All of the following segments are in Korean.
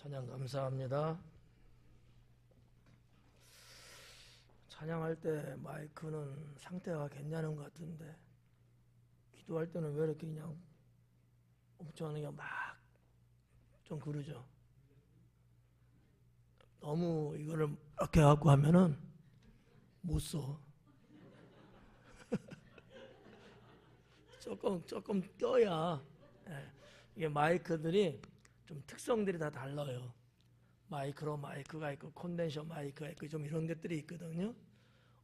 찬양 감사합니다. 찬양할 때 마이크는 상태가 괜찮은 것 같은데 기도할 때는 왜 이렇게 그냥 엄청 그냥 막 좀 그러죠. 너무 이거를 이렇게 갖고 하면은 못 써. 조금 껴야. 이게 마이크들이 좀 특성들이 다 달라요. 마이크로 마이크가 있고 콘덴서 마이크가 있고 좀 이런 것들이 있거든요.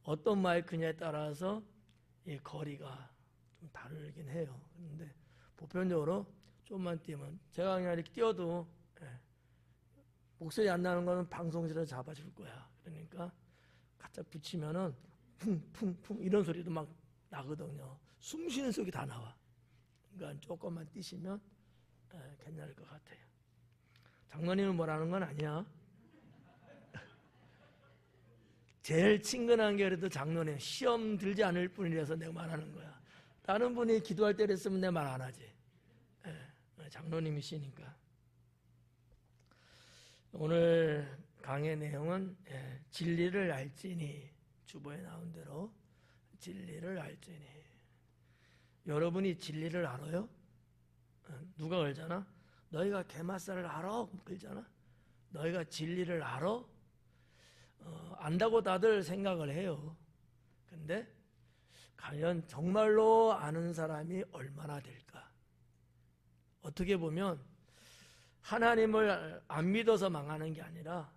어떤 마이크냐에 따라서 이 거리가 좀 다르긴 해요. 그런데 보편적으로 좀만 띄면 제가 그냥 이렇게 띄워도 목소리 안 나는 거는 방송실에서 잡아줄 거야. 그러니까 갖다 붙이면은 쿵쿵쿵 이런 소리도 막 나거든요. 숨 쉬는 소리 다 나와. 그러니까 조금만 띄시면 괜찮을 것 같아요. 장로님은 뭐라는 건 아니야. 제일 친근한 게 그래도 장로님 시험 들지 않을 뿐이라서 내가 말하는 거야. 다른 분이 기도할 때 그랬으면 내 말 안 하지. 장로님이시니까. 오늘 강의 내용은 진리를 알지니, 주보에 나온 대로 진리를 알지니. 여러분이 진리를 알아요? 누가 그러잖아? 너희가 게맛살을 알아? 그러잖아? 너희가 진리를 알아? 안다고 다들 생각을 해요. 근데 과연 정말로 아는 사람이 얼마나 될까? 어떻게 보면 하나님을 안 믿어서 망하는 게 아니라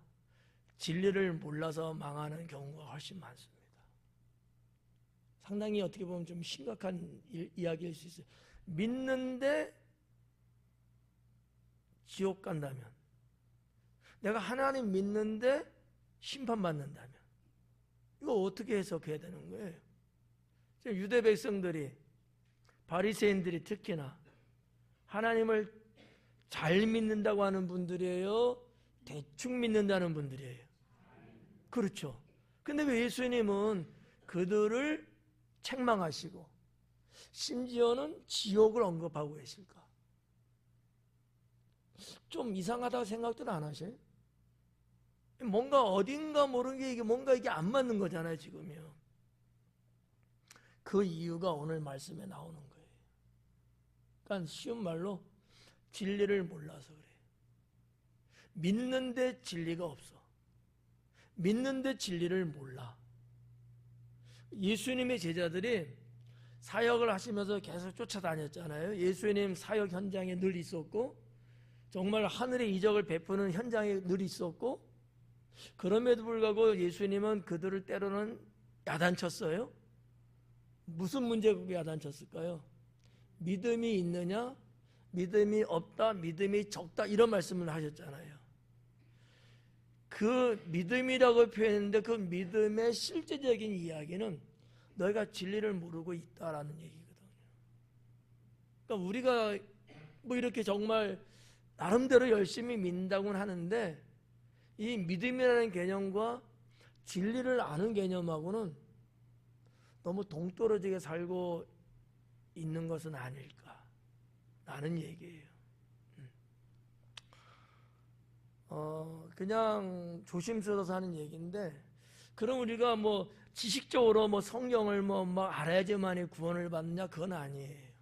진리를 몰라서 망하는 경우가 훨씬 많습니다. 상당히 어떻게 보면 좀 심각한 이야기일 수 있어요. 믿는데 지옥 간다면, 내가 하나님 믿는데 심판받는다면 이거 어떻게 해석해야 되는 거예요? 유대 백성들이, 바리새인들이 특히나 하나님을 잘 믿는다고 하는 분들이에요? 대충 믿는다는 분들이에요? 그렇죠. 근데 왜 예수님은 그들을 책망하시고 심지어는 지옥을 언급하고 계실까? 좀 이상하다고 생각들 안 하셔요? 뭔가 어딘가 모르는 게 뭔가 이게 안 맞는 거잖아요, 지금요. 그 이유가 오늘 말씀에 나오는 거예요. 그러니까 쉬운 말로 진리를 몰라서 그래. 믿는데 진리가 없어. 믿는데 진리를 몰라. 예수님의 제자들이 사역을 하시면서 계속 쫓아다녔잖아요. 예수님 사역 현장에 늘 있었고 정말 하늘의 이적을 베푸는 현장에 늘 있었고, 그럼에도 불구하고 예수님은 그들을 때로는 야단쳤어요. 무슨 문제고 야단쳤을까요? 믿음이 있느냐, 믿음이 없다, 믿음이 적다, 이런 말씀을 하셨잖아요. 그 믿음이라고 표현했는데 그 믿음의 실제적인 이야기는 너희가 진리를 모르고 있다라는 얘기거든요. 그러니까 우리가 뭐 이렇게 정말 나름대로 열심히 믿는다고는 하는데 이 믿음이라는 개념과 진리를 아는 개념하고는 너무 동떨어지게 살고 있는 것은 아닐까 라는 얘기예요. 그냥 조심스러워서 하는 얘기인데, 그럼 우리가 뭐 지식적으로 뭐 성경을 뭐 알아야지만이 구원을 받느냐? 그건 아니에요.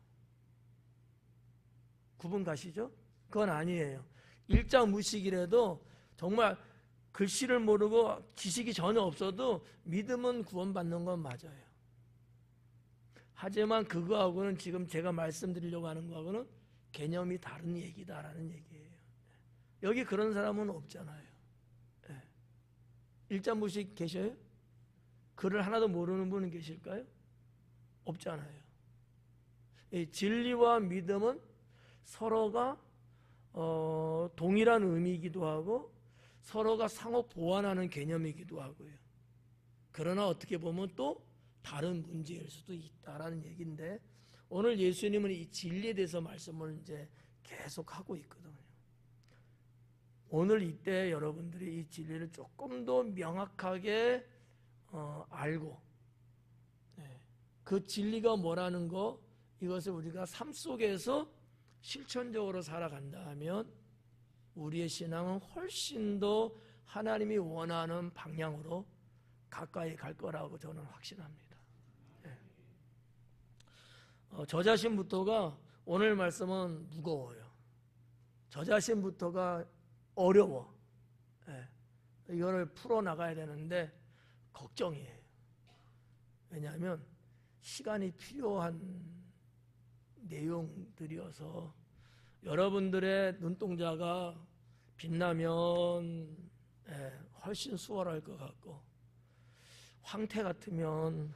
구분 가시죠? 그건 아니에요. 일자 무식이라도 정말 글씨를 모르고 지식이 전혀 없어도 믿음은 구원받는 건 맞아요. 하지만 그거하고는 지금 제가 말씀드리려고 하는 거하고는 개념이 다른 얘기다라는 얘기예요. 여기 그런 사람은 없잖아요. 일자 무식 계셔요? 글을 하나도 모르는 분은 계실까요? 없잖아요. 이 진리와 믿음은 서로가 동일한 의미이기도 하고 서로가 상호 보완하는 개념이기도 하고요. 그러나 어떻게 보면 또 다른 문제일 수도 있다라는 얘기인데, 오늘 예수님은 이 진리에 대해서 말씀을 이제 계속 하고 있거든요. 오늘 이때 여러분들이 이 진리를 조금 더 명확하게 알고 그 진리가 뭐라는 거, 이것을 우리가 삶 속에서 실천적으로 살아간다면 우리의 신앙은 훨씬 더 하나님이 원하는 방향으로 가까이 갈 거라고 저는 확신합니다. 저 자신부터가 오늘 말씀은 무거워요. 저 자신부터가 어려워. 이거를 풀어나가야 되는데 걱정이에요. 왜냐하면 시간이 필요한 내용들이어서 여러분들의 눈동자가 빛나면 훨씬 수월할 것 같고, 황태 같으면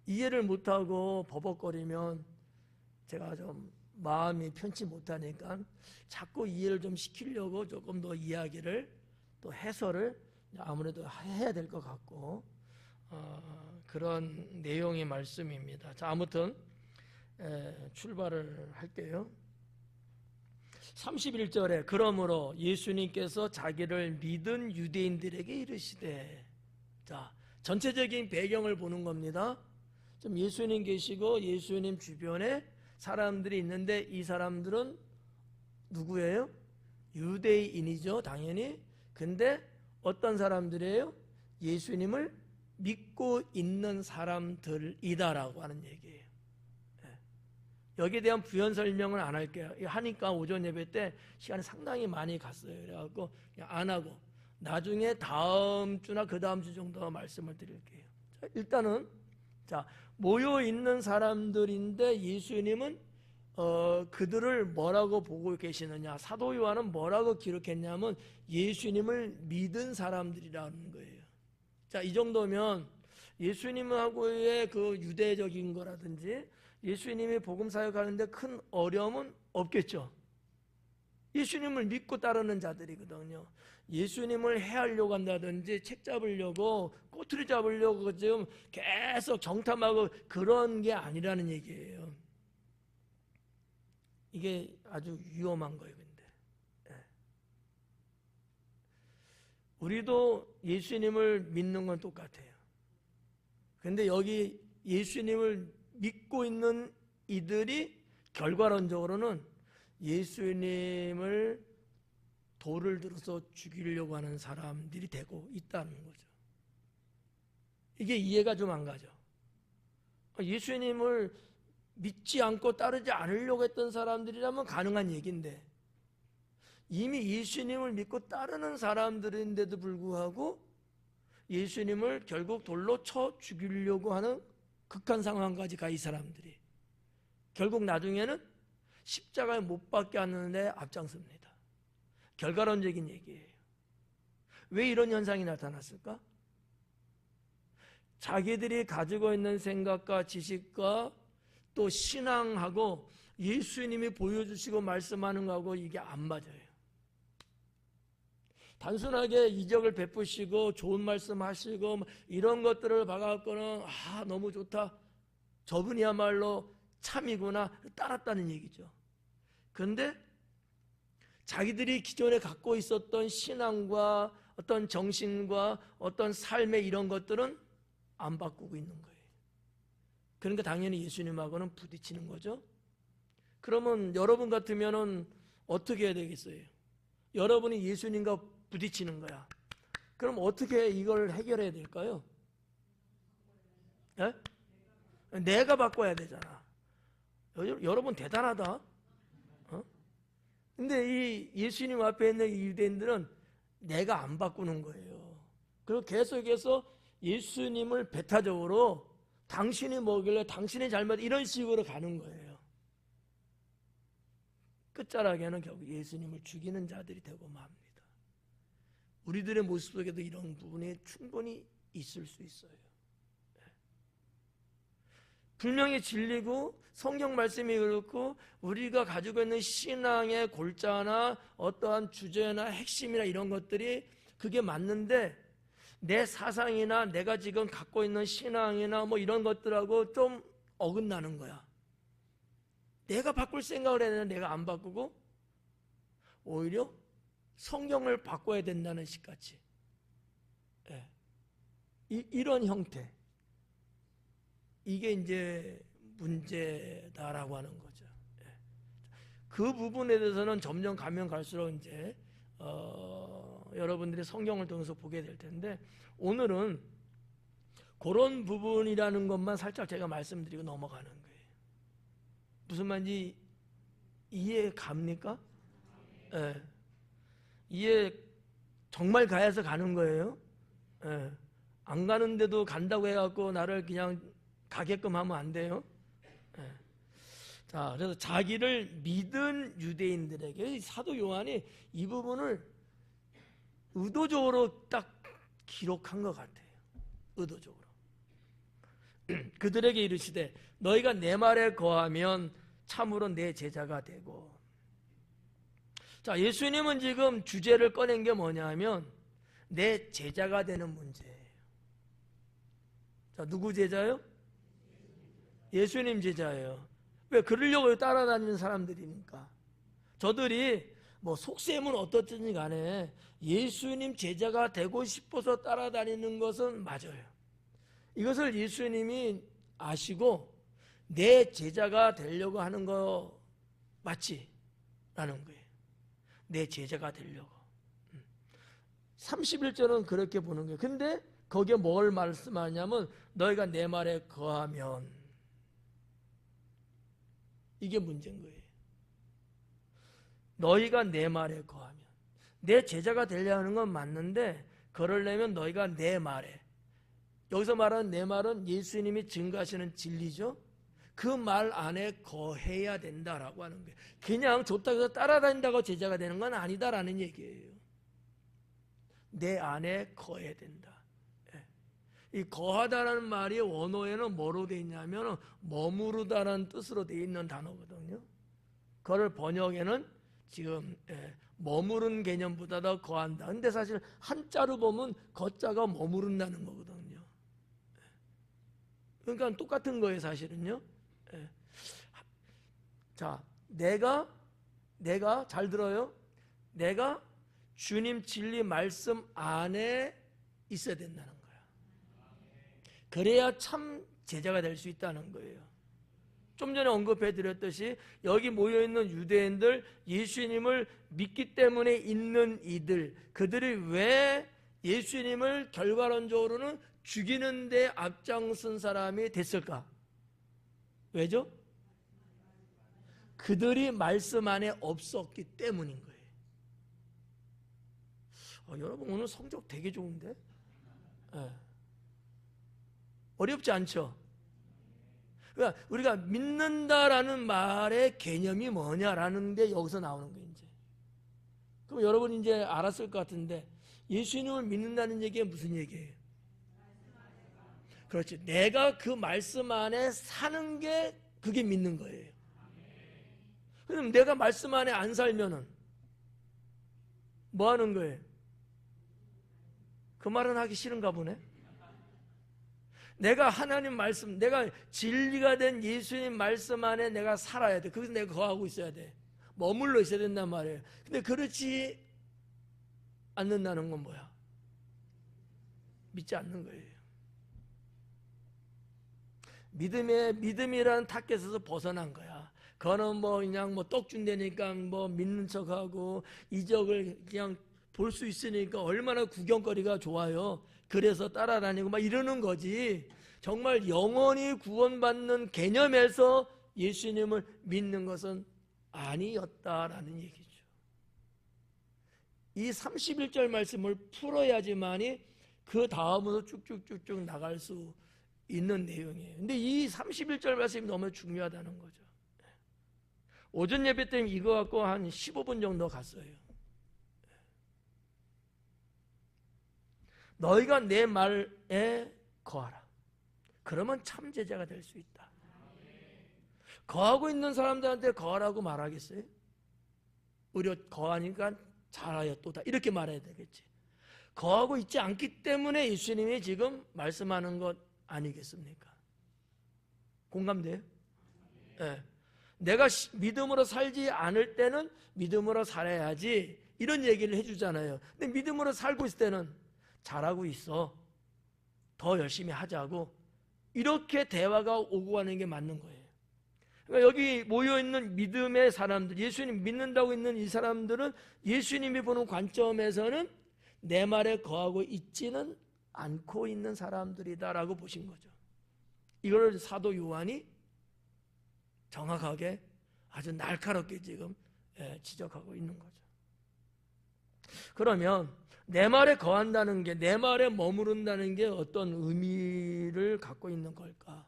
이해를 못하고 버벅거리면 제가 좀 마음이 편치 못하니까 자꾸 이해를 좀 시키려고 조금 더 이야기를 또 해설을 아무래도 해야 될 것 같고, 그런 내용의 말씀입니다. 자, 아무튼 출발을 할게요. 31절에 그러므로 예수님께서 자기를 믿은 유대인들에게 이르시되, 자, 전체적인 배경을 보는 겁니다. 좀 예수님 계시고 예수님 주변에 사람들이 있는데 이 사람들은 누구예요? 유대인이죠, 당연히. 근데 어떤 사람들이에요? 예수님을 믿고 있는 사람들이다라고 하는 얘기예요. 여기에 대한 부연 설명은 안 할게요. 하니까 오전 예배 때 시간이 상당히 많이 갔어요. 그래갖고 그냥 안 하고 나중에 다음 주나 그 다음 주 정도 말씀을 드릴게요. 자, 일단은 자, 모여 있는 사람들인데 예수님은 그들을 뭐라고 보고 계시느냐? 사도 요한은 뭐라고 기록했냐면 예수님을 믿은 사람들이라는 거예요. 자, 이 정도면 예수님하고의 그 유대적인 거라든지 예수님이 복음 사역하는데 큰 어려움은 없겠죠. 예수님을 믿고 따르는 자들이거든요. 예수님을 해하려고 한다든지 책 잡으려고 꼬투리 잡으려고 지금 계속 정탐하고 그런 게 아니라는 얘기예요. 이게 아주 위험한 거예요. 근데 우리도 예수님을 믿는 건 똑같아요. 근데 여기 예수님을 믿고 있는 이들이 결과론적으로는 예수님을 돌을 들어서 죽이려고 하는 사람들이 되고 있다는 거죠. 이게 이해가 좀 안 가죠. 예수님을 믿지 않고 따르지 않으려고 했던 사람들이라면 가능한 얘기인데 이미 예수님을 믿고 따르는 사람들인데도 불구하고 예수님을 결국 돌로 쳐 죽이려고 하는 극한 상황까지 가 이 사람들이 결국 나중에는 십자가에 못 박게 하는데 앞장섭니다. 결과론적인 얘기예요. 왜 이런 현상이 나타났을까? 자기들이 가지고 있는 생각과 지식과 또 신앙하고 예수님이 보여주시고 말씀하는 거하고 이게 안 맞아요. 단순하게 이적을 베푸시고 좋은 말씀 하시고 이런 것들을 봐갖고는 너무 좋다, 저분이야말로 참이구나 따랐다는 얘기죠. 그런데 자기들이 기존에 갖고 있었던 신앙과 어떤 정신과 어떤 삶의 이런 것들은 안 바꾸고 있는 거예요. 그러니까 당연히 예수님하고는 부딪히는 거죠. 그러면 여러분 같으면은 어떻게 해야 되겠어요? 여러분이 예수님과 부딪히는 거야. 그럼 어떻게 이걸 해결해야 될까요? 예? 내가 바꿔야 되잖아. 여러분 대단하다. 근데 이 예수님 앞에 있는 이 유대인들은 내가 안 바꾸는 거예요. 그리고 계속해서 예수님을 배타적으로 당신이 뭐길래 당신이 잘못 이런 식으로 가는 거예요. 끝자락에는 결국 예수님을 죽이는 자들이 되고 맙니다. 우리들의 모습 속에도 이런 부분이 충분히 있을 수 있어요. 분명히 진리고 성경 말씀이 그렇고 우리가 가지고 있는 신앙의 골자나 어떠한 주제나 핵심이나 이런 것들이 그게 맞는데 내 사상이나 내가 지금 갖고 있는 신앙이나 뭐 이런 것들하고 좀 어긋나는 거야. 내가 바꿀 생각을 했는데 내가 안 바꾸고 오히려 성경을 바꿔야 된다는 식같이 이런 형태, 이게 이제 문제다라고 하는 거죠. 그 부분에 대해서는 점점 가면 갈수록 이제 여러분들이 성경을 통해서 보게 될 텐데, 오늘은 그런 부분이라는 것만 살짝 제가 말씀드리고 넘어가는 거예요. 무슨 말인지 이해 갑니까? 예. 이해 정말 가야서 가는 거예요. 예. 안 가는데도 간다고 해갖고 나를 그냥 가게끔 하면 안 돼요. 예. 자, 그래서 자기를 믿은 유대인들에게 사도 요한이 이 부분을 의도적으로 딱 기록한 것 같아요. 의도적으로. 그들에게 이르시되 너희가 내 말에 거하면 참으로 내 제자가 되고. 자, 예수님은 지금 주제를 꺼낸 게 뭐냐면 내 제자가 되는 문제예요. 자, 누구 제자요? 예수님 제자예요. 왜 그러려고 따라다니는 사람들이니까. 저들이 뭐 속셈은 어떻든지 간에 예수님 제자가 되고 싶어서 따라다니는 것은 맞아요. 이것을 예수님이 아시고 내 제자가 되려고 하는 거 맞지? 라는 거예요. 내 제자가 되려고. 31절은 그렇게 보는 거예요. 근데 거기에 뭘 말씀하냐면 너희가 내 말에 거하면, 이게 문제인 거예요. 너희가 내 말에 거하면. 내 제자가 되려 하는 건 맞는데 그러려면 너희가 내 말에, 여기서 말하는 내 말은 예수님이 증거하시는 진리죠. 그 말 안에 거해야 된다라고 하는 거예요. 그냥 좋다고 해서 따라다닌다고 제자가 되는 건 아니다라는 얘기예요. 내 안에 거해야 된다. 이 거하다라는 말이 원어에는 뭐로 되어 있냐면 머무르다라는 뜻으로 되어 있는 단어거든요. 그걸 번역에는 지금 머무른 개념보다 더 거한다. 근데 사실 한자로 보면 거자가 머무른다는 거거든요. 그러니까 똑같은 거예요, 사실은요. 자, 내가 잘 들어요. 내가 주님 진리 말씀 안에 있어야 된다는 거야. 그래야 참 제자가 될 수 있다는 거예요. 좀 전에 언급해 드렸듯이 여기 모여있는 유대인들, 예수님을 믿기 때문에 있는 이들, 그들이 왜 예수님을 결과론적으로는 죽이는 데 앞장선 사람이 됐을까? 왜죠? 그들이 말씀 안에 없었기 때문인 거예요. 여러분 오늘 성적 되게 좋은데? 어렵지 않죠? 그러니까 우리가 믿는다라는 말의 개념이 뭐냐라는 게 여기서 나오는 거예요. 이제. 그럼 여러분 이제 알았을 것 같은데 예수님을 믿는다는 얘기가 무슨 얘기예요? 그렇지. 내가 그 말씀 안에 사는 게 그게 믿는 거예요. 그럼 내가 말씀 안에 안 살면은 뭐 하는 거예요? 그 말은 하기 싫은가 보네. 내가 하나님 말씀, 내가 진리가 된 예수님 말씀 안에 내가 살아야 돼. 거기서 내가 거하고 있어야 돼. 머물러 있어야 된단 말이에요. 근데 그렇지 않는다는 건 뭐야? 믿지 않는 거예요. 믿음이라는 타겟에서 벗어난 거야. 그거는 뭐 그냥 뭐 떡 준다니까 뭐 믿는 척하고 이적을 그냥 볼 수 있으니까 얼마나 구경거리가 좋아요. 그래서 따라다니고 막 이러는 거지. 정말 영원히 구원받는 개념에서 예수님을 믿는 것은 아니었다라는 얘기죠. 이 31절 말씀을 풀어야지만이 그 다음으로 쭉쭉쭉쭉 나갈 수 있는 내용이에요. 근데 이 31절 말씀이 너무 중요하다는 거죠. 오전 예배 때는 이거 갖고 한 15분 정도 갔어요. 너희가 내 말에 거하라. 그러면 참 제자가 될 수 있다. 거하고 있는 사람들한테 거하라고 말하겠어요? 오히려 거하니까 잘하였도다 이렇게 말해야 되겠지. 거하고 있지 않기 때문에 예수님이 지금 말씀하는 것 아니겠습니까? 공감돼요? 네. 내가 믿음으로 살지 않을 때는 믿음으로 살아야지 이런 얘기를 해주잖아요. 근데 믿음으로 살고 있을 때는 잘하고 있어. 더 열심히 하자고. 이렇게 대화가 오고 가는 게 맞는 거예요. 그러니까 여기 모여있는 믿음의 사람들, 예수님 믿는다고 있는 이 사람들은 예수님이 보는 관점에서는 내 말에 거하고 있지는 않고 있는 사람들이다라고 보신 거죠. 이걸 사도 요한이 정확하게 아주 날카롭게 지금 지적하고 있는 거죠. 그러면 내 말에 거한다는 게, 내 말에 머무른다는 게 어떤 의미를 갖고 있는 걸까?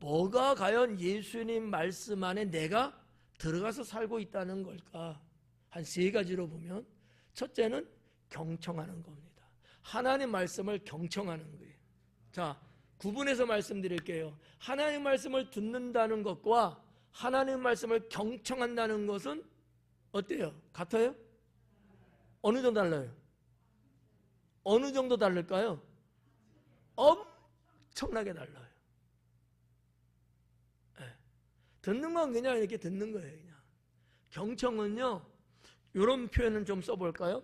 뭐가 과연 예수님 말씀 안에 내가 들어가서 살고 있다는 걸까? 한 세 가지로 보면, 첫째는 경청하는 겁니다. 하나님 말씀을 경청하는 거예요. 자, 구분해서 말씀드릴게요. 하나님 말씀을 듣는다는 것과 하나님 말씀을 경청한다는 것은 어때요? 같아요? 어느 정도 달라요? 어느 정도 다를까요? 엄청나게 달라요. 네. 듣는 건 그냥 이렇게 듣는 거예요. 그냥. 경청은요, 이런 표현은 좀 써볼까요?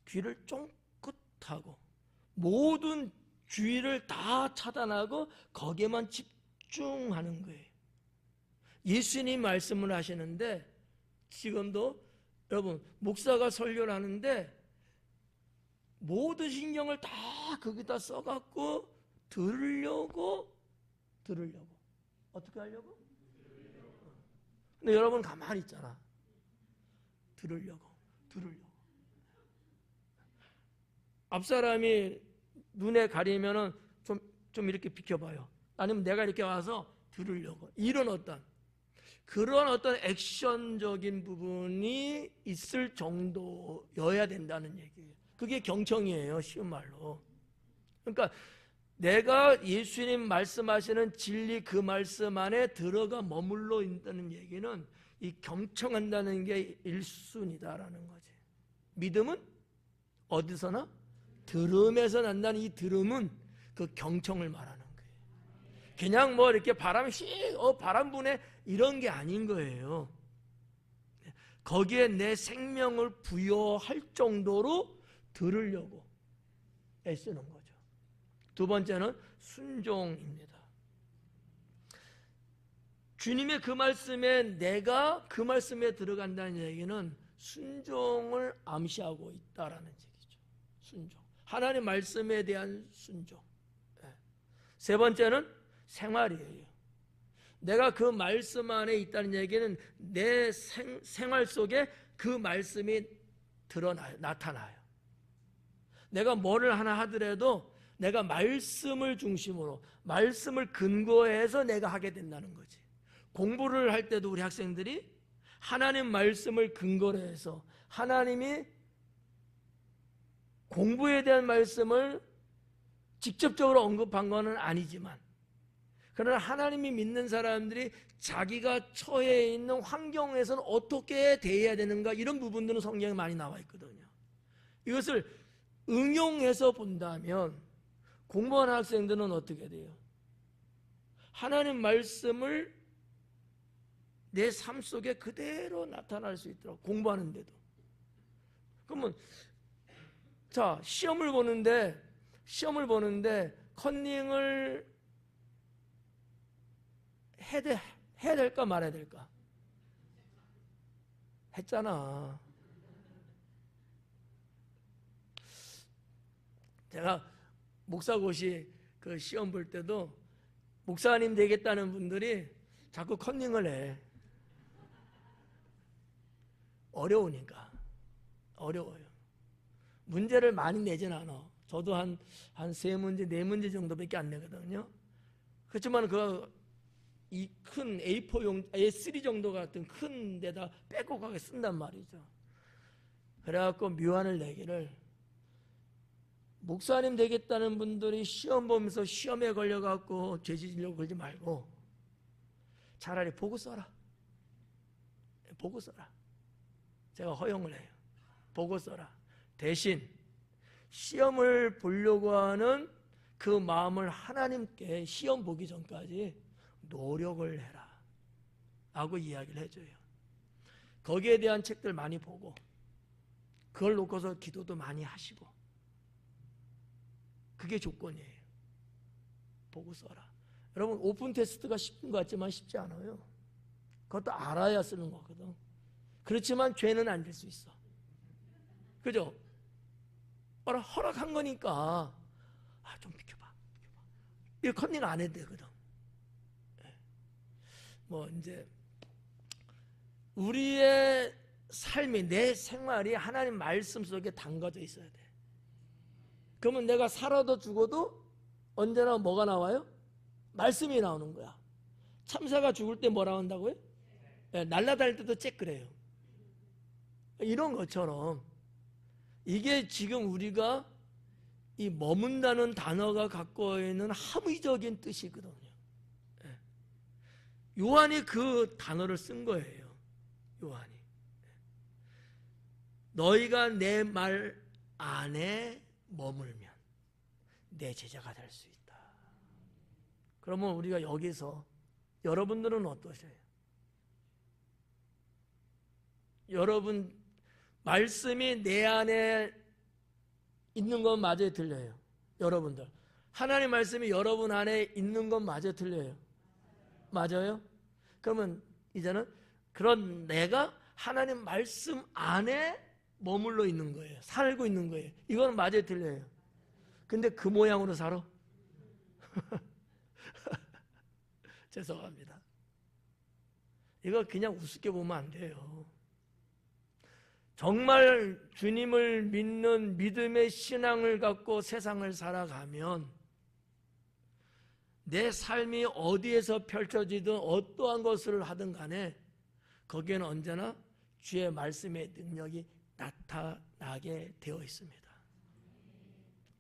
귀를 쫑긋하고 모든 주의를 다 차단하고 거기에만 집중하는 거예요. 예수님 말씀을 하시는데 지금도 여러분 목사가 설교를 하는데 모든 신경을 다 거기다 써갖고 들으려고 어떻게 하려고? 근데 여러분 가만히 있잖아. 들으려고 앞사람이 눈에 가리면은 좀 이렇게 비켜봐요. 아니면 내가 이렇게 와서 들으려고, 이런 그런 어떤 액션적인 부분이 있을 정도여야 된다는 얘기예요. 그게 경청이에요, 쉬운 말로. 그러니까 내가 예수님 말씀하시는 진리 그 말씀 안에 들어가 머물러 있다는 얘기는 이 경청한다는 게 1순위다라는 거지. 믿음은 어디서나 들음에서 난다는 이 들음은 그 경청을 말하는 거예요. 그냥 뭐 이렇게 바람 바람 부네 이런 게 아닌 거예요. 거기에 내 생명을 부여할 정도로 들으려고 애쓰는 거죠. 두 번째는 순종입니다. 주님의 그 말씀에 내가 그 말씀에 들어간다는 얘기는 순종을 암시하고 있다라는 얘기죠. 순종. 하나님 말씀에 대한 순종. 세 번째는 생활이에요. 내가 그 말씀 안에 있다는 얘기는 내 생활 속에 그 말씀이 드러나요. 나타나요. 내가 뭐를 하나 하더라도 내가 말씀을 중심으로, 말씀을 근거해서 내가 하게 된다는 거지. 공부를 할 때도 우리 학생들이 하나님 말씀을 근거로 해서 하나님이 공부에 대한 말씀을 직접적으로 언급한 것은 아니지만, 그러나 하나님이 믿는 사람들이 자기가 처해 있는 환경에서는 어떻게 대해야 되는가, 이런 부분들은 성경에 많이 나와 있거든요. 이것을 응용해서 본다면 공부하는 학생들은 어떻게 돼요? 하나님 말씀을 내 삶 속에 그대로 나타날 수 있도록 공부하는데도. 그러면 자, 시험을 보는데 컨닝을 해야 될까 말아야 될까? 했잖아. 제가 목사고시 그 시험 볼 때도 목사님 되겠다는 분들이 자꾸 컨닝을 해. 어려워요. 문제를 많이 내진 않아. 저도 한 3문제, 4문제 정도밖에 안 내거든요. 그렇지만 이 큰 A4 A3 정도 같은 큰 데다 빼곡하게 쓴단 말이죠. 그래갖고 묘안을 내기를, 목사님 되겠다는 분들이 시험 보면서 시험에 걸려갖고 죄지으려고 그러지 말고 차라리 보고 써라. 제가 허용을 해요. 보고 써라. 대신 시험을 보려고 하는 그 마음을 하나님께 시험 보기 전까지 노력을 해라 하고 이야기를 해줘요. 거기에 대한 책들 많이 보고 그걸 놓고서 기도도 많이 하시고, 그게 조건이에요. 보고 써라. 여러분 오픈 테스트가 쉽은 것 같지만 쉽지 않아요. 그것도 알아야 쓰는 거거든. 그렇지만 죄는 안 질 수 있어. 그죠? 허락한 거니까 좀 비켜봐. 이 컨닝 안 해도 되거든. 뭐 이제 우리의 삶이, 내 생활이 하나님 말씀 속에 담가져 있어야 돼. 그러면 내가 살아도 죽어도 언제나 뭐가 나와요? 말씀이 나오는 거야. 참새가 죽을 때 뭐라 한다고요? 날아다닐 때도 째그래요. 이런 것처럼 이게 지금 우리가 이 머문다는 단어가 갖고 있는 함의적인 뜻이거든요. 요한이 그 단어를 쓴 거예요. 요한이. 너희가 내 말 안에 머물면 내 제자가 될 수 있다. 그러면 우리가 여기서 여러분들은 어떠세요? 여러분 말씀이 내 안에 있는 건 맞아요, 틀려요? 여러분들 하나님 말씀이 여러분 안에 있는 건 맞아요, 틀려요? 맞아요? 그러면 이제는 그런 내가 하나님 말씀 안에 머물러 있는 거예요. 살고 있는 거예요. 이건 맞아요, 틀려요? 근데 그 모양으로 살아? 죄송합니다. 이거 그냥 우습게 보면 안 돼요. 정말 주님을 믿는 믿음의 신앙을 갖고 세상을 살아가면 내 삶이 어디에서 펼쳐지든 어떠한 것을 하든 간에 거기에는 언제나 주의 말씀의 능력이 나타나게 되어 있습니다.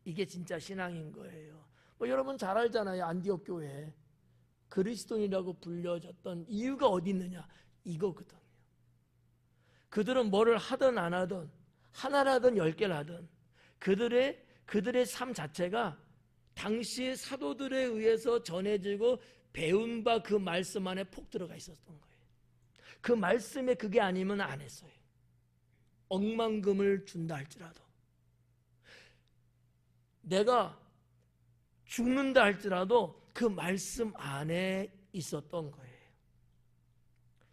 이게 진짜 신앙인 거예요. 여러분 잘 알잖아요. 안디옥 교회 그리스도인이라고 불려졌던 이유가 어디 있느냐? 이거거든요. 그들은 뭐를 하든 안 하든 하나를 하든 10개를 하든 그들의 삶 자체가 당시 사도들에 의해서 전해지고 배운 바 그 말씀 안에 폭 들어가 있었던 거예요. 그 말씀에 그게 아니면 안 했어요. 억만금을 준다 할지라도, 내가 죽는다 할지라도 그 말씀 안에 있었던 거예요.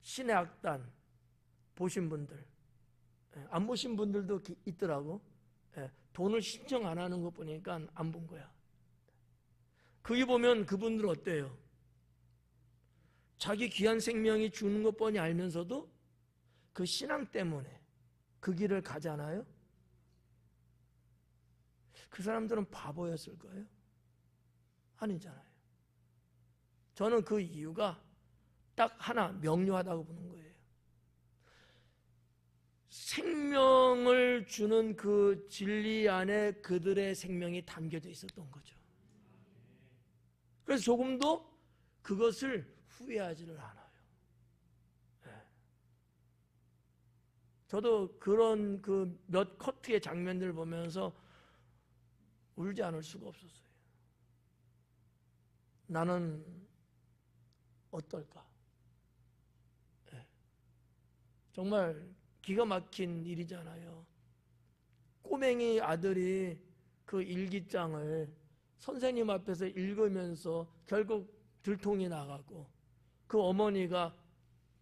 신의 악단 보신 분들, 안 보신 분들도 있더라고. 돈을 신청 안 하는 거 보니까 안 본 거야. 거기 보면 그분들 어때요? 자기 귀한 생명이 죽는 것 뻔히 알면서도 그 신앙 때문에 그 길을 가잖아요. 그 사람들은 바보였을 거예요? 아니잖아요. 저는 그 이유가 딱 하나 명료하다고 보는 거예요. 생명을 주는 그 진리 안에 그들의 생명이 담겨져 있었던 거죠. 그래서 조금도 그것을 후회하지를 않아요. 저도 그런 그 몇 커트의 장면들을 보면서 울지 않을 수가 없었어요. 나는 어떨까? 정말 기가 막힌 일이잖아요. 꼬맹이 아들이 그 일기장을 선생님 앞에서 읽으면서 결국 들통이 나가고 그 어머니가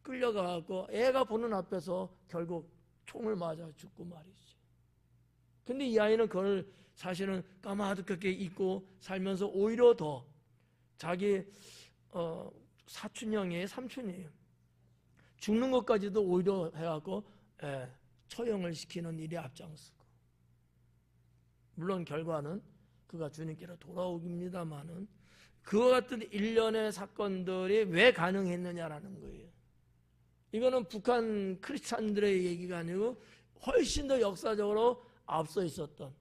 끌려가고 애가 보는 앞에서 결국 총을 맞아 죽고 말이지. 근데 이 아이는 그걸 사실은 까마득하게 잊고 살면서 오히려 더 자기 사촌형이에요, 삼촌이에요. 죽는 것까지도 오히려 해갖고 처형을 시키는 일에 앞장서고, 물론 결과는 그가 주님께로 돌아오깁니다마는 그와 같은 일련의 사건들이 왜 가능했느냐라는 거예요. 이거는 북한 크리스찬들의 얘기가 아니고 훨씬 더 역사적으로 앞서 있었던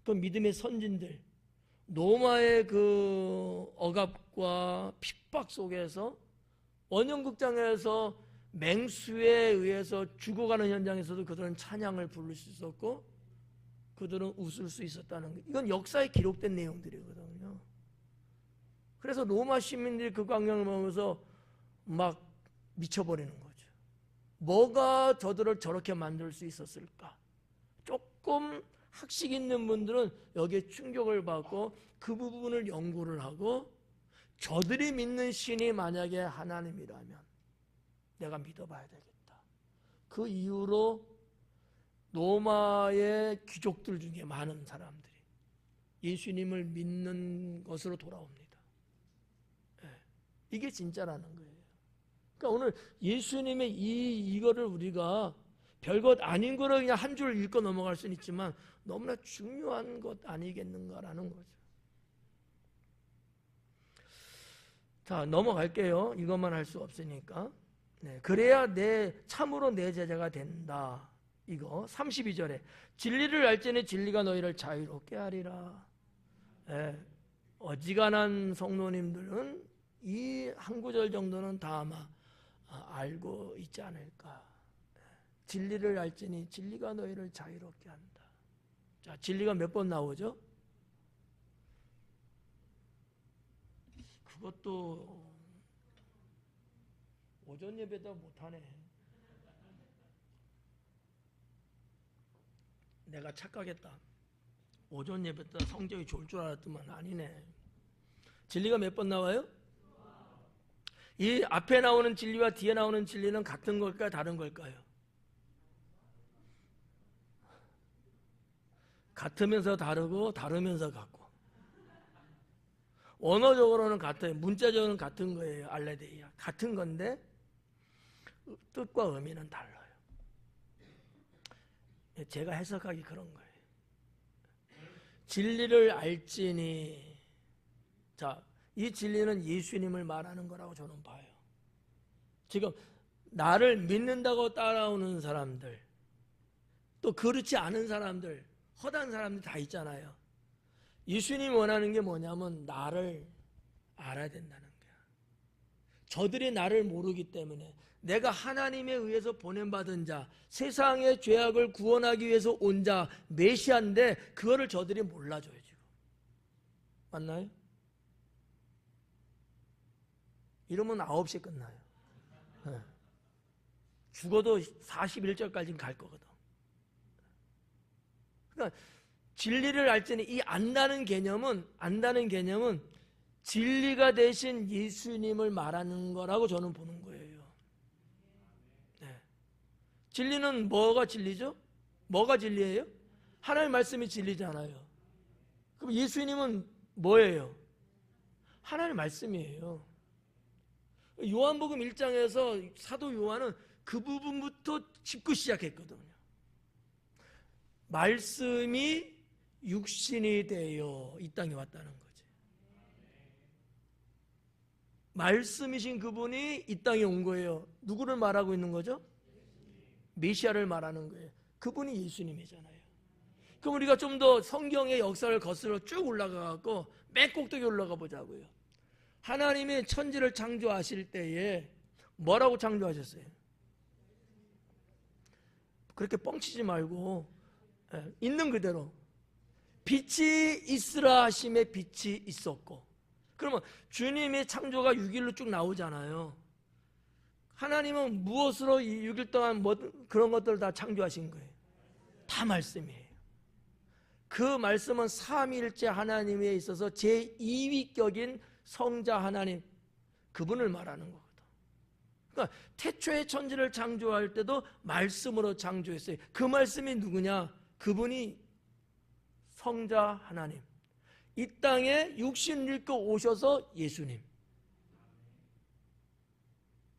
그 믿음의 선진들, 로마의 그 억압과 핍박 속에서 원형극장에서 맹수에 의해서 죽어가는 현장에서도 그들은 찬양을 부를 수 있었고 그들은 웃을 수 있었다는 거예요. 이건 역사에 기록된 내용들이거든요. 그래서 로마 시민들이 그 광경을 보면서 막 미쳐버리는 거죠. 뭐가 저들을 저렇게 만들 수 있었을까? 조금 학식 있는 분들은 여기에 충격을 받고 그 부분을 연구를 하고 저들이 믿는 신이 만약에 하나님이라면 내가 믿어봐야 되겠다. 그 이후로 로마의 귀족들 중에 많은 사람들이 예수님을 믿는 것으로 돌아옵니다. 이게 진짜라는 거예요. 그러니까 오늘 예수님의 이거를 우리가 별것 아닌 거를 그냥 한 줄 읽고 넘어갈 수는 있지만 너무나 중요한 것 아니겠는가라는 거죠. 자, 넘어갈게요. 이것만 할 수 없으니까. 네, 그래야 참으로 내 제자가 된다. 이거 32절에 진리를 알지니 진리가 너희를 자유롭게 하리라. 어지간한 성도님들은 이 한 구절 정도는 다 아마 알고 있지 않을까. 진리를 알지니 진리가 너희를 자유롭게 한다. 자, 진리가 몇 번 나오죠? 그것도 오전 예배다 못하네. 내가 착각했다. 오전 예배 때 성적이 좋을 줄 알았더만 아니네. 진리가 몇 번 나와요? 이 앞에 나오는 진리와 뒤에 나오는 진리는 같은 걸까요? 다른 걸까요? 같으면서 다르고 다르면서 같고. 언어적으로는 같아요. 문자적으로는 같은 거예요. 알레데이아. 같은 건데 뜻과 의미는 달라요. 제가 해석하기 그런 거예요. 진리를 알지니, 자, 이 진리는 예수님을 말하는 거라고 저는 봐요. 지금 나를 믿는다고 따라오는 사람들, 또 그렇지 않은 사람들, 허다한 사람들 다 있잖아요. 예수님이 원하는 게 뭐냐면 나를 알아야 된다는 거야. 저들이 나를 모르기 때문에 내가 하나님에 의해서 보냄받은 자, 세상의 죄악을 구원하기 위해서 온 자, 메시아인데 그거를 저들이 몰라줘요 지금. 맞나요? 이러면 9시에 끝나요. 죽어도 41절까지는 갈 거거든. 그러니까 진리를 알지니 이 안다는 개념은 진리가 되신 예수님을 말하는 거라고 저는 보는 거예요. 네. 진리는 뭐가 진리죠? 뭐가 진리예요? 하나님의 말씀이 진리잖아요. 그럼 예수님은 뭐예요? 하나님의 말씀이에요. 요한복음 1장에서 사도 요한은 그 부분부터 짚고 시작했거든요. 말씀이 육신이 되어 이 땅에 왔다는 거지. 말씀이신 그분이 이 땅에 온 거예요. 누구를 말하고 있는 거죠? 메시아를 말하는 거예요. 그분이 예수님이잖아요. 그럼 우리가 좀 더 성경의 역사를 거슬러 쭉 올라가고 맨 꼭대기 올라가 보자고요. 하나님이 천지를 창조하실 때에 뭐라고 창조하셨어요? 그렇게 뻥치지 말고 있는 그대로 빛이 있으라 하심에 빛이 있었고. 그러면 주님의 창조가 6일로 쭉 나오잖아요. 하나님은 무엇으로 6일 동안 그런 것들을 다 창조하신 거예요? 다 말씀이에요. 그 말씀은 삼위일체 하나님에 있어서 제2위격인 성자 하나님, 그분을 말하는 거거든. 그러니까 태초에 천지를 창조할 때도 말씀으로 창조했어요. 그 말씀이 누구냐? 그분이 성자 하나님, 이 땅에 육신을 입고 오셔서 예수님.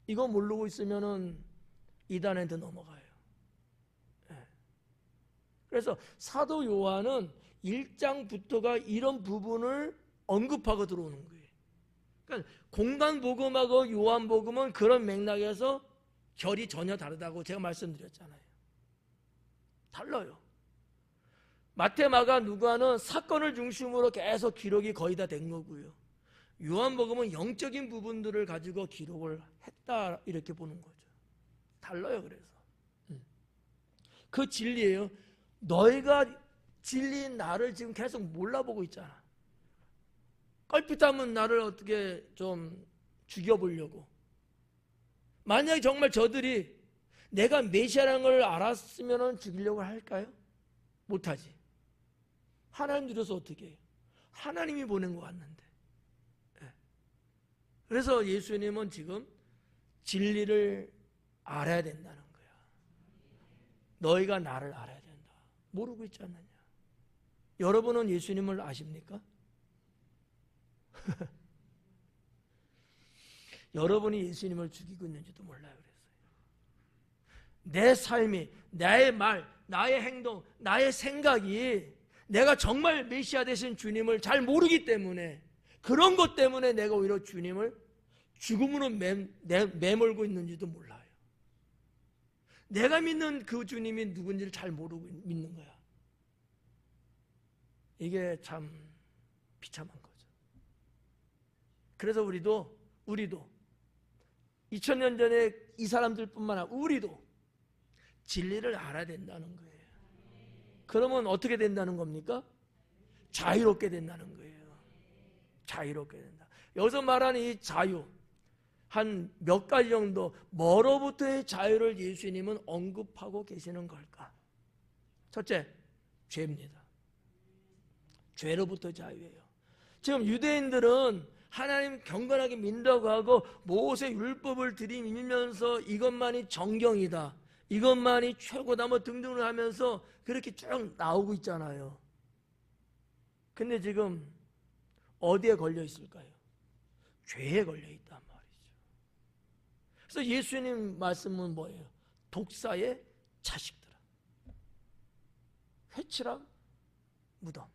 이거 모르고 있으면은 이단한테 넘어가요. 그래서 사도 요한은 1장부터가 이런 부분을 언급하고 들어오는 거예요. 그러니까 공간 복음하고 요한 복음은 그런 맥락에서 결이 전혀 다르다고 제가 말씀드렸잖아요. 달라요. 마태, 마가, 누가는 사건을 중심으로 계속 기록이 거의 다 된 거고요. 요한복음은 영적인 부분들을 가지고 기록을 했다 이렇게 보는 거죠. 달라요. 그래서 그 진리예요. 너희가 진리인 나를 지금 계속 몰라보고 있잖아. 껄핏하면 나를 어떻게 좀 죽여보려고. 만약에 정말 저들이 내가 메시아라는 걸 알았으면 죽이려고 할까요? 못하지. 하나님 들여서 어떻게 해요? 하나님이 보낸 것 같는데. 그래서 예수님은 지금 진리를 알아야 된다는 거야. 너희가 나를 알아야 된다. 모르고 있지 않느냐? 여러분은 예수님을 아십니까? 여러분이 예수님을 죽이고 있는지도 몰라요. 그랬어요. 내 삶이, 나의 말, 나의 행동, 나의 생각이 내가 정말 메시아 되신 주님을 잘 모르기 때문에, 그런 것 때문에 내가 오히려 주님을 죽음으로 매몰고 있는지도 몰라요. 내가 믿는 그 주님이 누군지를 잘 모르고 믿는 거야. 이게 참 비참한 거죠. 그래서 우리도 2000년 전에 이 사람들뿐만 아니라 우리도 진리를 알아야 된다는 거예요. 그러면 어떻게 된다는 겁니까? 자유롭게 된다는 거예요. 자유롭게 된다. 여기서 말하는 이 자유, 한 몇 가지 정도, 뭐로부터의 자유를 예수님은 언급하고 계시는 걸까? 첫째, 죄입니다. 죄로부터 자유예요. 지금 유대인들은 하나님 경건하게 믿는다고 하고 모세 율법을 들이밀면서 이것만이 정경이다, 이것만이 최고다 뭐 등등을 하면서 그렇게 쭉 나오고 있잖아요. 근데 지금 어디에 걸려 있을까요? 죄에 걸려 있단 말이죠. 그래서 예수님 말씀은 뭐예요? 독사의 자식들아, 회칠한 무덤,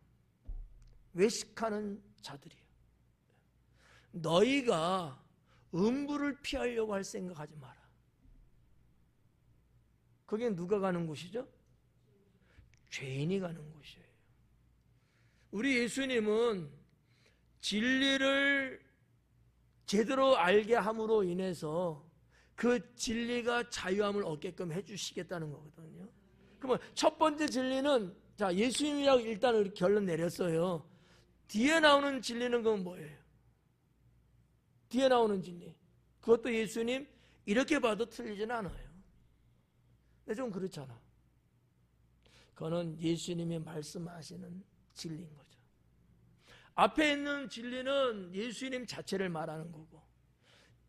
외식하는 자들이에요. 너희가 음부를 피하려고 할 생각하지 마라. 거기에 누가 가는 곳이죠? 죄인이 가는 곳이에요. 우리 예수님은 진리를 제대로 알게 함으로 인해서 그 진리가 자유함을 얻게끔 해주시겠다는 거거든요. 그러면 첫 번째 진리는, 자, 예수님이라고 일단 우리 결론 내렸어요. 뒤에 나오는 진리는 그건 뭐예요? 뒤에 나오는 진리, 그것도 예수님 이렇게 봐도 틀리진 않아요. 근데 좀 그렇잖아. 그거는 예수님이 말씀하시는 진리인 거죠. 앞에 있는 진리는 예수님 자체를 말하는 거고,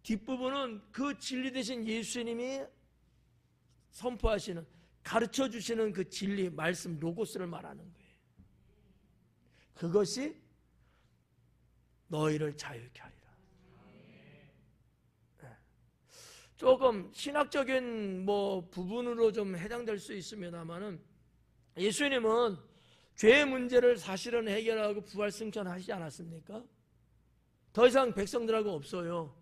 뒷부분은 그 진리 대신 예수님이 선포하시는, 가르쳐 주시는 그 진리, 말씀, 로고스를 말하는 거예요. 그것이 너희를 자유케 하리라. 조금 신학적인 부분으로 좀 해당될 수 있습니다만은, 예수님은 죄의 문제를 사실은 해결하고 부활 승천하시지 않았습니까? 더 이상 백성들하고 없어요.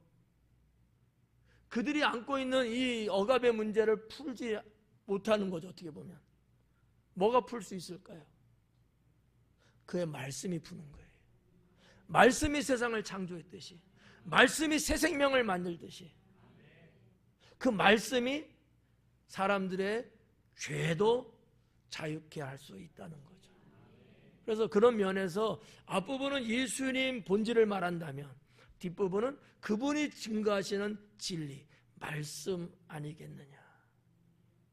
그들이 안고 있는 이 억압의 문제를 풀지 못하는 거죠. 어떻게 보면 뭐가 풀 수 있을까요? 그의 말씀이 푸는 거예요. 말씀이 세상을 창조했듯이, 말씀이 새 생명을 만들듯이, 그 말씀이 사람들의 죄도 자유케 할 수 있다는 거죠. 그래서 그런 면에서 앞부분은 예수님 본질을 말한다면, 뒷부분은 그분이 증거하시는 진리, 말씀 아니겠느냐.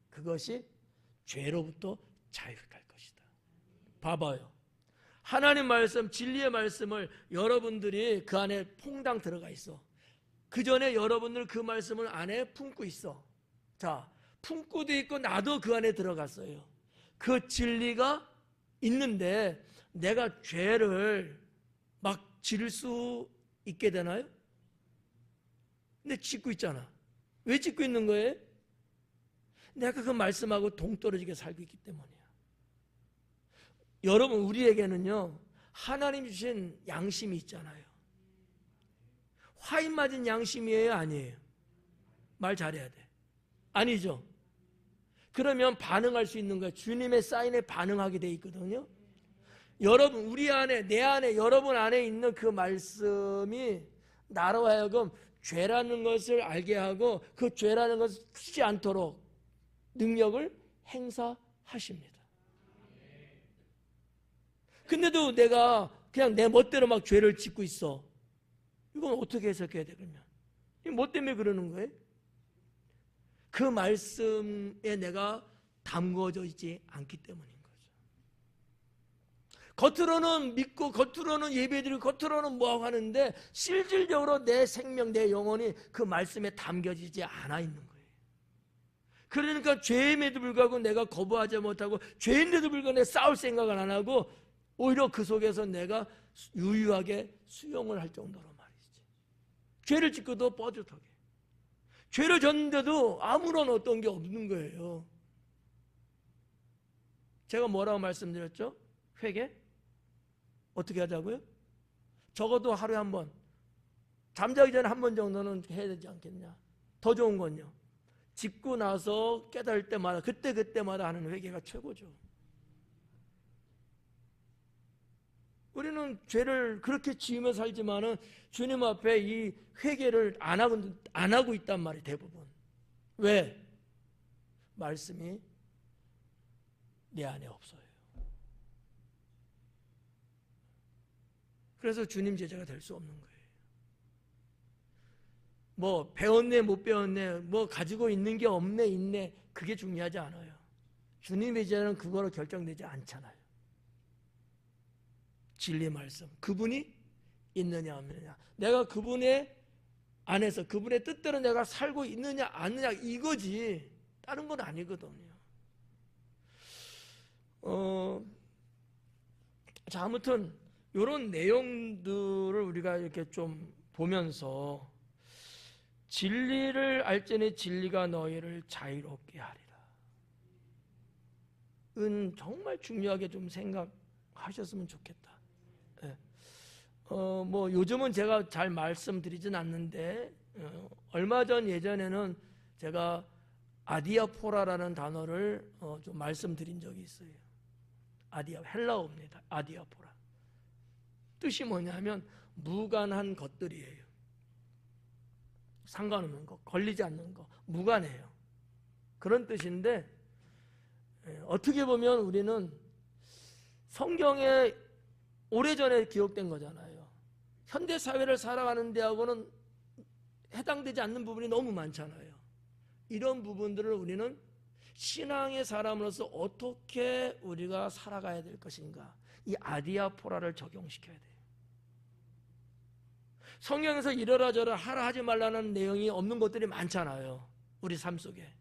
그것이 죄로부터 자유케 할 것이다. 봐봐요. 하나님 말씀, 진리의 말씀을 여러분들이 그 안에 퐁당 들어가 있어. 그 전에 여러분들 그 말씀을 안에 품고 있어. 자, 품고도 있고 나도 그 안에 들어갔어요. 그 진리가 있는데 내가 죄를 막 지를 수 있게 되나요? 근데 짓고 있잖아. 왜 짓고 있는 거예요? 내가 그 말씀하고 동떨어지게 살고 있기 때문이야. 여러분, 우리에게는요, 하나님 주신 양심이 있잖아요. 화인 맞은 양심이에요, 아니에요? 말 잘해야 돼. 아니죠? 그러면 반응할 수 있는 거예요. 주님의 사인에 반응하게 돼 있거든요. 여러분, 우리 안에, 내 안에, 여러분 안에 있는 그 말씀이 나로 하여금 죄라는 것을 알게 하고 그 죄라는 것을 쓰지 않도록 능력을 행사하십니다. 근데도 내가 그냥 내 멋대로 막 죄를 짓고 있어. 이건 어떻게 해석해야 되겠냐? 뭐 때문에 그러는 거예요? 그 말씀에 내가 담궈져 있지 않기 때문인 거죠. 겉으로는 믿고 겉으로는 예배드리고 겉으로는 뭐하고 하는데 실질적으로 내 생명, 내 영혼이 그 말씀에 담겨지지 않아 있는 거예요. 그러니까 죄임에도 불구하고 내가 거부하지 못하고 죄인데도 불구하고 내가 싸울 생각을 안 하고 오히려 그 속에서 내가 유유하게 수용을 할 정도로 말이지. 죄를 짓고도 뻐듯하게. 죄를 졌는데도 아무런 어떤 게 없는 거예요. 제가 뭐라고 말씀드렸죠? 회개? 어떻게 하자고요? 적어도 하루에 한 번, 잠자기 전에 한 번 정도는 해야 되지 않겠냐. 더 좋은 건요, 짓고 나서 깨달을 때마다 그때마다 하는 회개가 최고죠. 우리는 죄를 그렇게 지으며 살지만은 주님 앞에 이 회개를 안 하고 있단 말이에요, 대부분. 왜? 말씀이 내 안에 없어요. 그래서 주님 제자가 될 수 없는 거예요. 뭐 배웠네 못 배웠네, 뭐 가지고 있는 게 없네 있네, 그게 중요하지 않아요. 주님의 제자는 그거로 결정되지 않잖아요. 진리 말씀, 그분이 있느냐 없느냐, 내가 그분의 안에서 그분의 뜻대로 내가 살고 있느냐 아느냐, 이거지 다른 건 아니거든요. 자, 아무튼 이런 내용들을 우리가 이렇게 좀 보면서 진리를 알지니 진리가 너희를 자유롭게 하리라. 정말 중요하게 좀 생각하셨으면 좋겠다. 네. 뭐 요즘은 제가 잘 말씀드리진 않는데 얼마 전 예전에는 제가 아디아포라라는 단어를 좀 말씀드린 적이 있어요. 헬라어입니다. 아디아포라. 뜻이 뭐냐면 무관한 것들이에요. 상관없는 거, 걸리지 않는 거, 무관해요. 그런 뜻인데 어떻게 보면 우리는 성경에 오래전에 기록된 거잖아요. 현대 사회를 살아가는 데하고는 해당되지 않는 부분이 너무 많잖아요. 이런 부분들을 우리는 신앙의 사람으로서 어떻게 우리가 살아가야 될 것인가, 이 아디아포라를 적용시켜야 돼요. 성경에서 이러라 저러라 하라 하지 말라는 내용이 없는 것들이 많잖아요, 우리 삶 속에.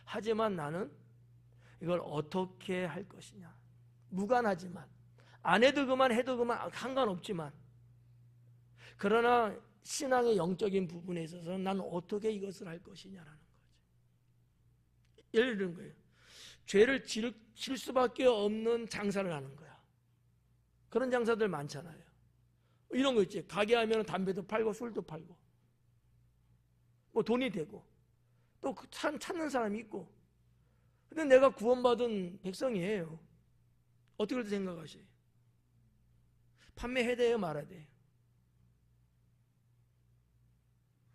하지만 나는 이걸 어떻게 할 것이냐, 무관하지만, 안 해도 그만 해도 그만 상관없지만, 그러나 신앙의 영적인 부분에 있어서 난 어떻게 이것을 할 것이냐라는 거죠. 예를 들은 거예요. 죄를 질 수밖에 없는 장사를 하는 거야. 그런 장사들 많잖아요. 이런 거 있지. 가게 하면 담배도 팔고 술도 팔고 뭐 돈이 되고 또 찾는 사람이 있고. 근데 내가 구원받은 백성이에요. 어떻게 생각하세요? 판매해야 돼요, 말아야 돼요?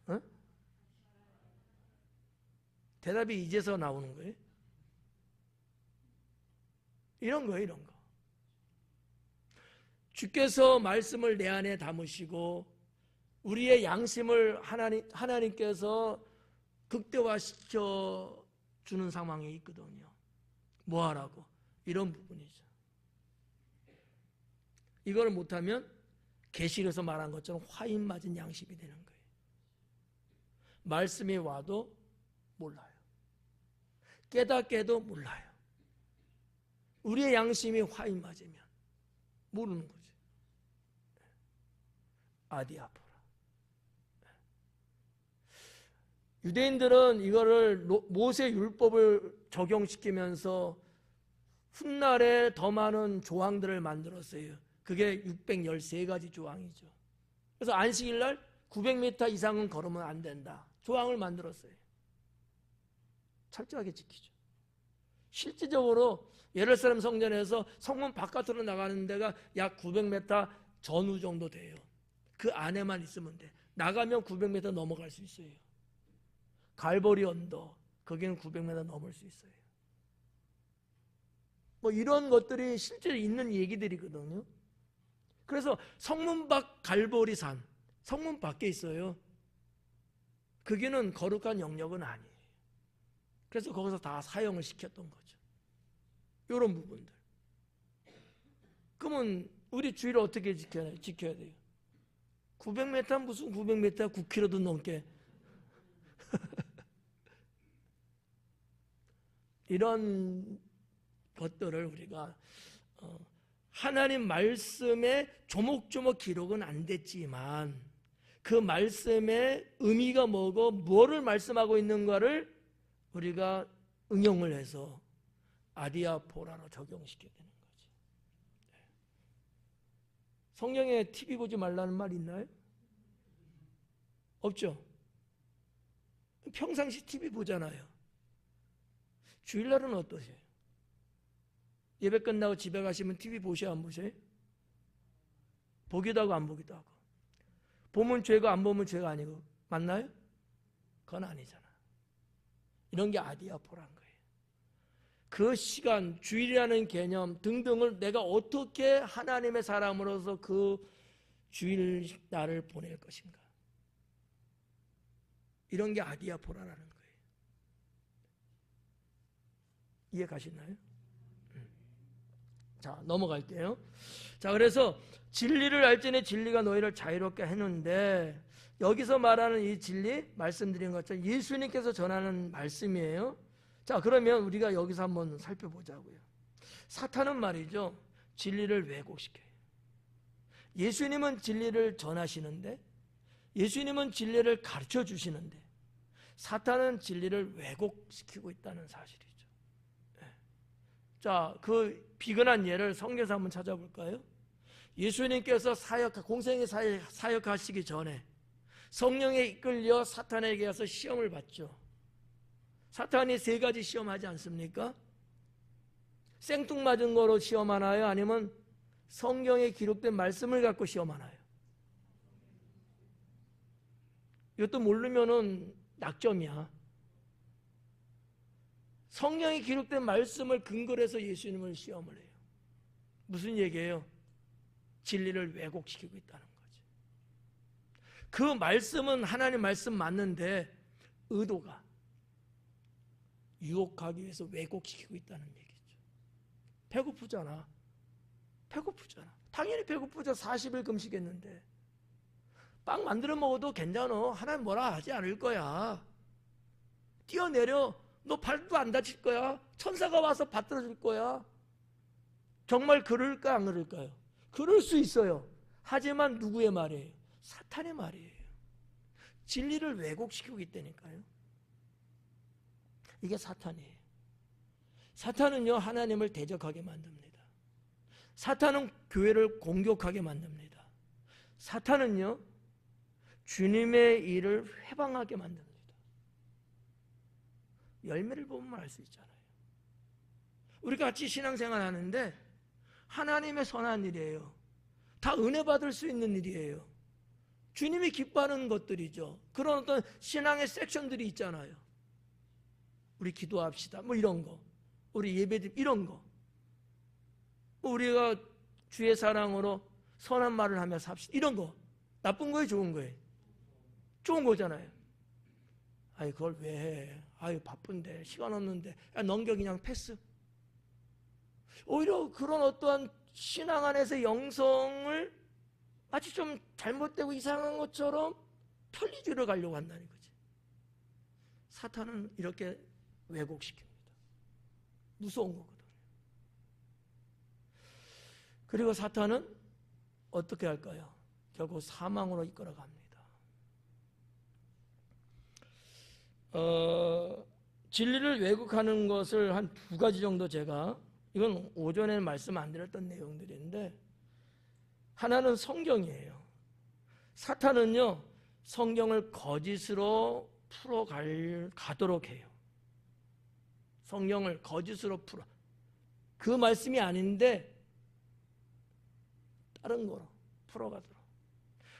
어? 대답이 이제서 나오는 거예요. 이런 거예요, 이런 거. 주께서 말씀을 내 안에 담으시고 우리의 양심을 하나님께서 극대화시켜 주는 상황이 있거든요. 뭐 하라고? 이런 부분이죠. 이걸 못하면 계시록에서 말한 것처럼 화인 맞은 양심이 되는 거예요. 말씀이 와도 몰라요. 깨닫게도 몰라요. 우리의 양심이 화인 맞으면 모르는 거죠. 아디아포라. 유대인들은 이거를 모세 율법을 적용시키면서 훗날에 더 많은 조항들을 만들었어요. 그게 613가지 조항이죠. 그래서 안식일 날 900m 이상은 걸으면 안 된다, 조항을 만들었어요. 철저하게 지키죠. 실질적으로 예루살렘 성전에서 성문 바깥으로 나가는 데가 약 900m 전후 정도 돼요. 그 안에만 있으면 돼. 나가면 900m 넘어갈 수 있어요. 갈보리 언덕, 거기는 900m 넘을 수 있어요. 뭐 이런 것들이 실제로 있는 얘기들이거든요. 그래서 성문 밖 갈보리 산, 성문 밖에 있어요. 거기는 거룩한 영역은 아니에요. 그래서 거기서 다 사용을 시켰던 거죠. 이런 부분들. 그러면 우리 주의를 어떻게 지켜야 돼요? 900m 무슨 900m 9km도 넘게 이런 것들을 우리가 하나님 말씀에 조목조목 기록은 안 됐지만 그 말씀의 의미가 뭐고 뭐를 말씀하고 있는가를 우리가 응용을 해서 아디아포라로 적용시켜야 되는 거지. 성경에 TV 보지 말라는 말 있나요? 없죠. 평상시 TV 보잖아요. 주일날은 어떠세요? 예배 끝나고 집에 가시면 TV 보셔야 안 보셔요? 보기도 하고 안 보기도 하고. 보면 죄가 안 보면 죄가 아니고. 맞나요? 그건 아니잖아. 이런 게 아디아포란 거예요. 그 시간, 주일이라는 개념 등등을 내가 어떻게 하나님의 사람으로서 그 주일 날을 보낼 것인가. 이런 게 아디아포라라는 거예요. 이해 가시나요? 자, 넘어갈게요. 자, 그래서 진리를 알지니 진리가 너희를 자유롭게 했는데 여기서 말하는 이 진리 말씀드린 것처럼 예수님께서 전하는 말씀이에요. 자, 그러면 우리가 여기서 한번 살펴보자고요. 사탄은 말이죠, 진리를 왜곡시켜요. 예수님은 진리를 전하시는데, 예수님은 진리를 가르쳐 주시는데 사탄은 진리를 왜곡시키고 있다는 사실이죠. 자, 그 비근한 예를 성경에서 한번 찾아볼까요? 예수님께서 공생의 사역하시기 전에 성령에 이끌려 사탄에게 가서 시험을 받죠. 사탄이 3가지 시험하지 않습니까? 생뚱맞은 거로 시험하나요? 아니면 성경에 기록된 말씀을 갖고 시험하나요? 이것도 모르면은 낙점이야. 성경에 기록된 말씀을 근거로 해서 예수님을 시험을 해요. 무슨 얘기예요? 진리를 왜곡시키고 있다는 거지. 그 말씀은 하나님 말씀 맞는데 의도가 유혹하기 위해서 왜곡시키고 있다는 얘기죠. 배고프잖아. 당연히 배고프죠. 40일 금식했는데. 빵 만들어 먹어도 괜찮아. 하나님 뭐라 하지 않을 거야. 뛰어내려. 너 발도 안 다칠 거야. 천사가 와서 받들어 줄 거야. 정말 그럴까 안 그럴까요? 그럴 수 있어요. 하지만 누구의 말이에요? 사탄의 말이에요. 진리를 왜곡시키고 있다니까요. 이게 사탄이에요. 사탄은요, 하나님을 대적하게 만듭니다. 사탄은 교회를 공격하게 만듭니다. 사탄은요, 주님의 일을 회방하게 만듭니다. 열매를 보면 알 수 있잖아요. 우리가 같이 신앙생활 하는데 하나님의 선한 일이에요. 다 은혜 받을 수 있는 일이에요. 주님이 기뻐하는 것들이죠. 그런 어떤 신앙의 섹션들이 있잖아요. 우리 기도합시다. 뭐 이런 거. 우리 예배드 이런 거. 우리가 주의 사랑으로 선한 말을 하며 삽시다. 이런 거. 나쁜 거예요, 좋은 거예요? 좋은 거잖아요. 아이, 그걸 왜 해? 아유, 바쁜데, 시간 없는데. 야, 넘겨, 그냥 패스. 오히려 그런 어떠한 신앙 안에서 영성을 마치 좀 잘못되고 이상한 것처럼 편리주의로 가려고 한다는 거지. 사탄은 이렇게 왜곡시킵니다. 무서운 거거든요. 그리고 사탄은 어떻게 할까요? 결국 사망으로 이끌어갑니다. 진리를 왜곡하는 것을 한 2가지 정도 제가, 이건 오전에 말씀 안 드렸던 내용들인데, 하나는 성경이에요. 사탄은요, 성경을 거짓으로 가도록 해요. 성경을 거짓으로 그 말씀이 아닌데 다른 거로 풀어가도록.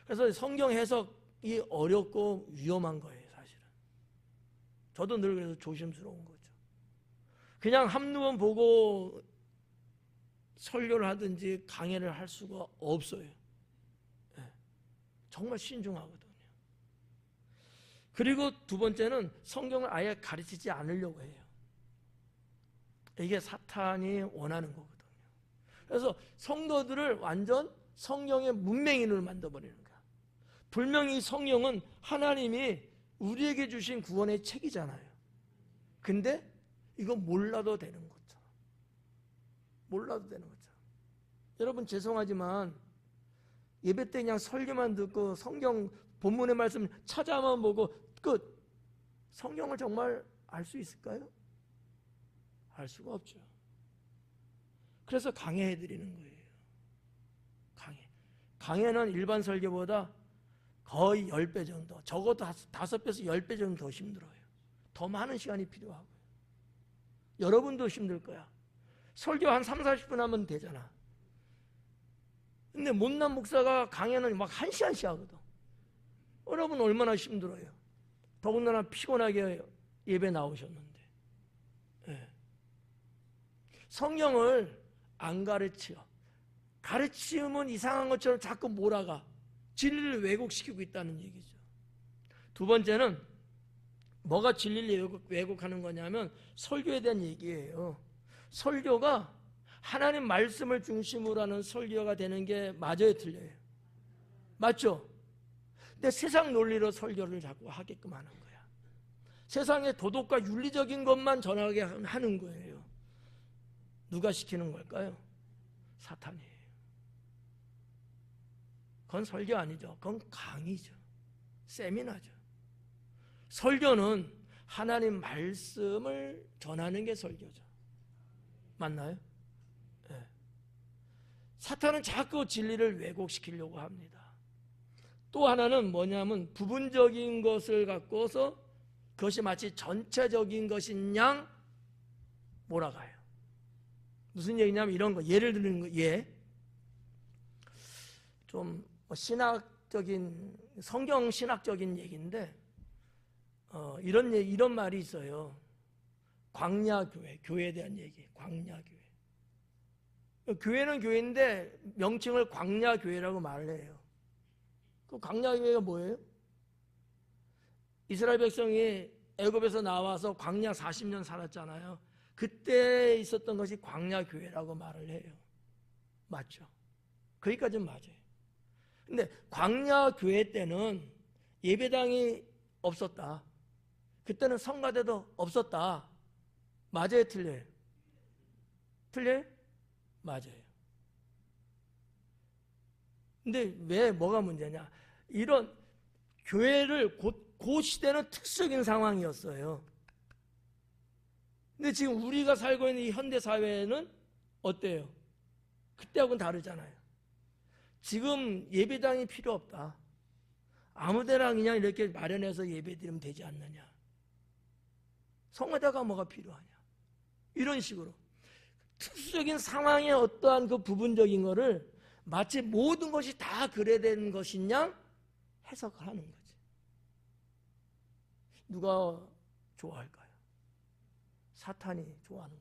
그래서 성경 해석이 어렵고 위험한 거예요, 사실은. 저도 늘 그래서 조심스러운 거죠. 그냥 한두 번 보고 설교를 하든지 강의를 할 수가 없어요. 네. 정말 신중하거든요. 그리고 2번째는 성경을 아예 가르치지 않으려고 해요. 이게 사탄이 원하는 거거든요. 그래서 성도들을 완전 성령의 문맹인으로 만들어버리는 거야. 분명히 성령은 하나님이 우리에게 주신 구원의 책이잖아요. 근데 이거 몰라도 되는 거죠. 몰라도 되는 거죠. 여러분 죄송하지만 예배 때 그냥 설교만 듣고 성경 본문의 말씀 찾아만 보고 끝. 성경을 정말 알 수 있을까요? 알 수가 없죠. 그래서 강해해드리는 거예요. 강해는 일반 설교보다 거의 10배 정도, 적어도 5배에서 10배 정도 더 힘들어요. 더 많은 시간이 필요하고요. 여러분도 힘들 거야. 설교 한 3, 40분 하면 되잖아. 근데 못난 목사가 강해는 막 1시간씩 하거든. 여러분 얼마나 힘들어요. 더군다나 피곤하게 예배 나오셨는데. 네. 성경을 안 가르쳐. 가르치면 이상한 것처럼 자꾸 몰아가. 진리를 왜곡시키고 있다는 얘기죠. 두 번째는 뭐가 진리를 왜곡하는 거냐면 설교에 대한 얘기예요. 설교가 하나님 말씀을 중심으로 하는 설교가 되는 게 맞아요, 틀려요? 맞죠? 근데 세상 논리로 설교를 자꾸 하게끔 하는 거야. 세상의 도덕과 윤리적인 것만 전하게 하는 거예요. 누가 시키는 걸까요? 사탄이에요. 그건 설교 아니죠. 그건 강의죠. 세미나죠. 설교는 하나님 말씀을 전하는 게 설교죠. 맞나요? 네. 사탄은 자꾸 진리를 왜곡시키려고 합니다. 또 하나는 뭐냐면 부분적인 것을 갖고서 그것이 마치 전체적인 것인 양 몰아가요. 무슨 얘기냐면 이런 거, 예를 드는 거, 좀 신학적인, 성경 신학적인 얘기인데, 이런 말이 있어요. 광야교회, 교회에 대한 얘기, 광야교회. 교회는 교회인데 명칭을 광야교회라고 말을 해요. 그 광야교회가 뭐예요? 이스라엘 백성이 애굽에서 나와서 광야 40년 살았잖아요. 그때 있었던 것이 광야교회라고 말을 해요. 맞죠? 거기까지는 맞아요. 근데 광야교회 때는 예배당이 없었다. 그때는 성가대도 없었다. 맞아요, 틀려요? 틀려요? 맞아요. 근데 왜 뭐가 문제냐? 이런 교회를 그 시대는 특수적인 상황이었어요. 근데 지금 우리가 살고 있는 이 현대 사회는 어때요? 그때하고는 다르잖아요. 지금 예배당이 필요 없다. 아무데나 그냥 이렇게 마련해서 예배드리면 되지 않느냐. 성화대가 뭐가 필요하냐. 이런 식으로 특수적인 상황의 어떠한 그 부분적인 거를 마치 모든 것이 다 그래 된 것이냐 해석을 하는 거지. 누가 좋아할까요? 사탄이 좋아하는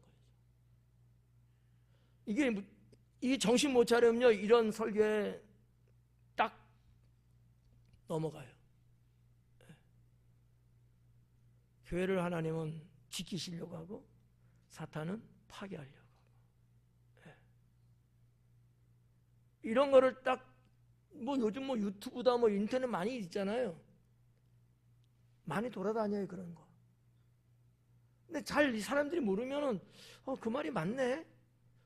거예요. 이게 정신 못 차리면요, 이런 설교에 딱 넘어가요. 교회를 하나님은 지키시려고 하고 사탄은 파괴하려고 하고. 이런 거를 딱 요즘 유튜브다 인터넷 많이 있잖아요. 많이 돌아다녀요, 그런 거. 근데 잘 이 사람들이 모르면은 그 말이 맞네.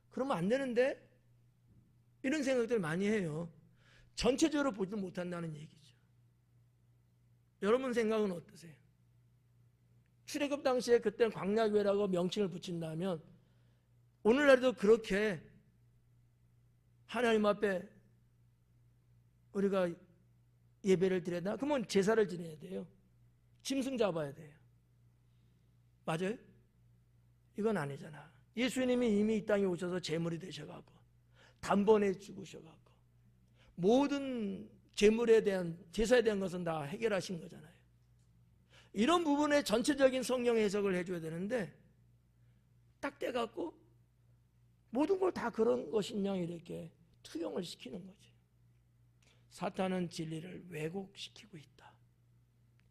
그러면 안 되는데. 이런 생각들 많이 해요. 전체적으로 보지 못한다는 얘기죠. 여러분 생각은 어떠세요? 출애굽 당시에 그때는 광야교회라고 명칭을 붙인다면 오늘날도 그렇게 하나님 앞에 우리가 예배를 드려야 되나? 그러면 제사를 지내야 돼요. 짐승 잡아야 돼요. 맞아요? 이건 아니잖아. 예수님이 이미 이 땅에 오셔서 제물이 되셔가고 단번에 죽으셔가고 모든 제물에 대한, 제사에 대한 것은 다 해결하신 거잖아요. 이런 부분에 전체적인 성경 해석을 해줘야 되는데 딱 떼갖고 모든 걸 다 그런 것이냐 이렇게 투영을 시키는 거지. 사탄은 진리를 왜곡시키고 있다.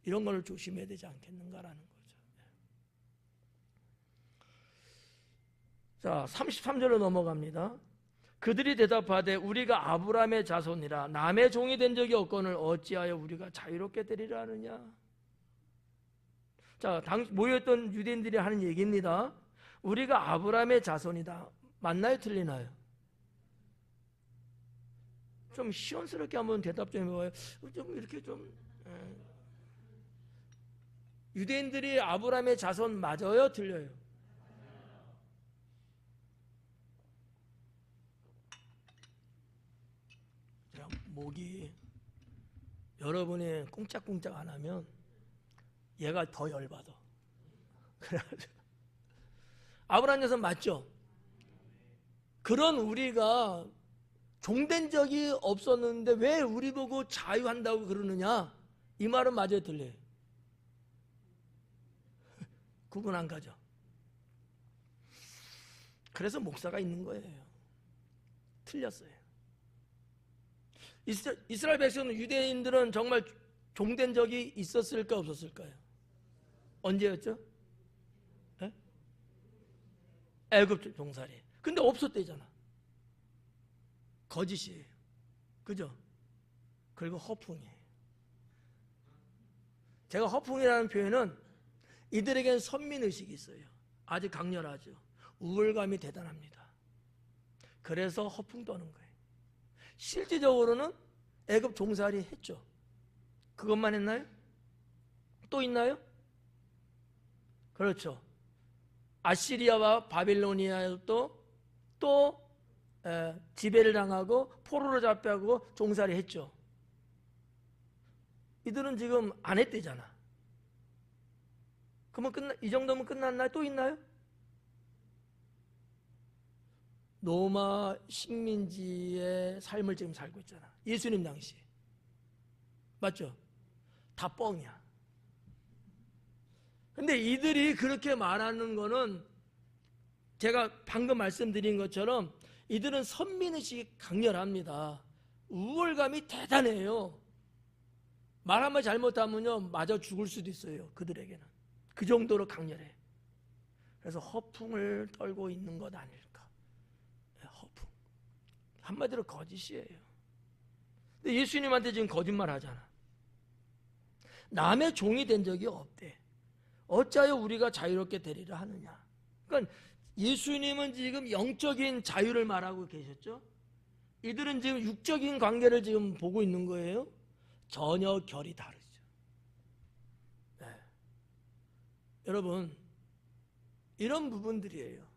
이런 걸 조심해야 되지 않겠는가라는 거죠. 자, 33절로 넘어갑니다. 그들이 대답하되 우리가 아브라함의 자손이라 남의 종이 된 적이 없거늘 어찌하여 우리가 자유롭게 되리라 하느냐. 자, 모였던 유대인들이 하는 얘기입니다. 우리가 아브라함의 자손이다. 맞나요? 틀리나요? 좀 시원스럽게 한번 대답 좀 해봐요. 좀 이렇게 좀. 유대인들이 아브라함의 자손 맞아요? 틀려요? 목이 여러분이 꽁짝꽁짝 안 하면 얘가 더 열받아. 그래가지고 아브라함 자손 맞죠? 그런 우리가 종된 적이 없었는데 왜 우리 보고 자유한다고 그러느냐? 이 말은 맞아요, 틀려요? 구분 안 가죠. 그래서 목사가 있는 거예요. 틀렸어요. 이스라엘 백성은, 유대인들은 정말 종된 적이 있었을까 없었을까요? 언제였죠? 네? 애굽 종살이. 근데 없었대잖아. 거짓이에요. 그죠? 그리고 허풍이에요. 제가 허풍이라는 표현은 이들에게는 선민의식이 있어요. 아주 강렬하죠. 우월감이 대단합니다. 그래서 허풍 떠는 거예요. 실질적으로는 애굽 종살이 했죠. 그것만 했나요? 또 있나요? 그렇죠. 아시리아와 바빌로니아도 또 지배를 당하고 포로로 잡혀가고 종살이 했죠. 이들은 지금 안 했대잖아. 그러면 이 정도면 끝났나요? 또 있나요? 로마 식민지의 삶을 지금 살고 있잖아. 예수님 당시. 맞죠? 다 뻥이야. 근데 이들이 그렇게 말하는 거는 제가 방금 말씀드린 것처럼 이들은 선민의식이 강렬합니다. 우월감이 대단해요. 말 한번 잘못하면요 맞아 죽을 수도 있어요. 그들에게는. 그 정도로 강렬해. 그래서 허풍을 떨고 있는 것 아닐까. 허풍. 한마디로 거짓이에요. 근데 예수님한테 지금 거짓말 하잖아. 남의 종이 된 적이 없대. 어찌하여 우리가 자유롭게 되리라 하느냐. 그러니까 예수님은 지금 영적인 자유를 말하고 계셨죠. 이들은 지금 육적인 관계를 지금 보고 있는 거예요. 전혀 결이 다르죠. 네. 여러분, 이런 부분들이에요.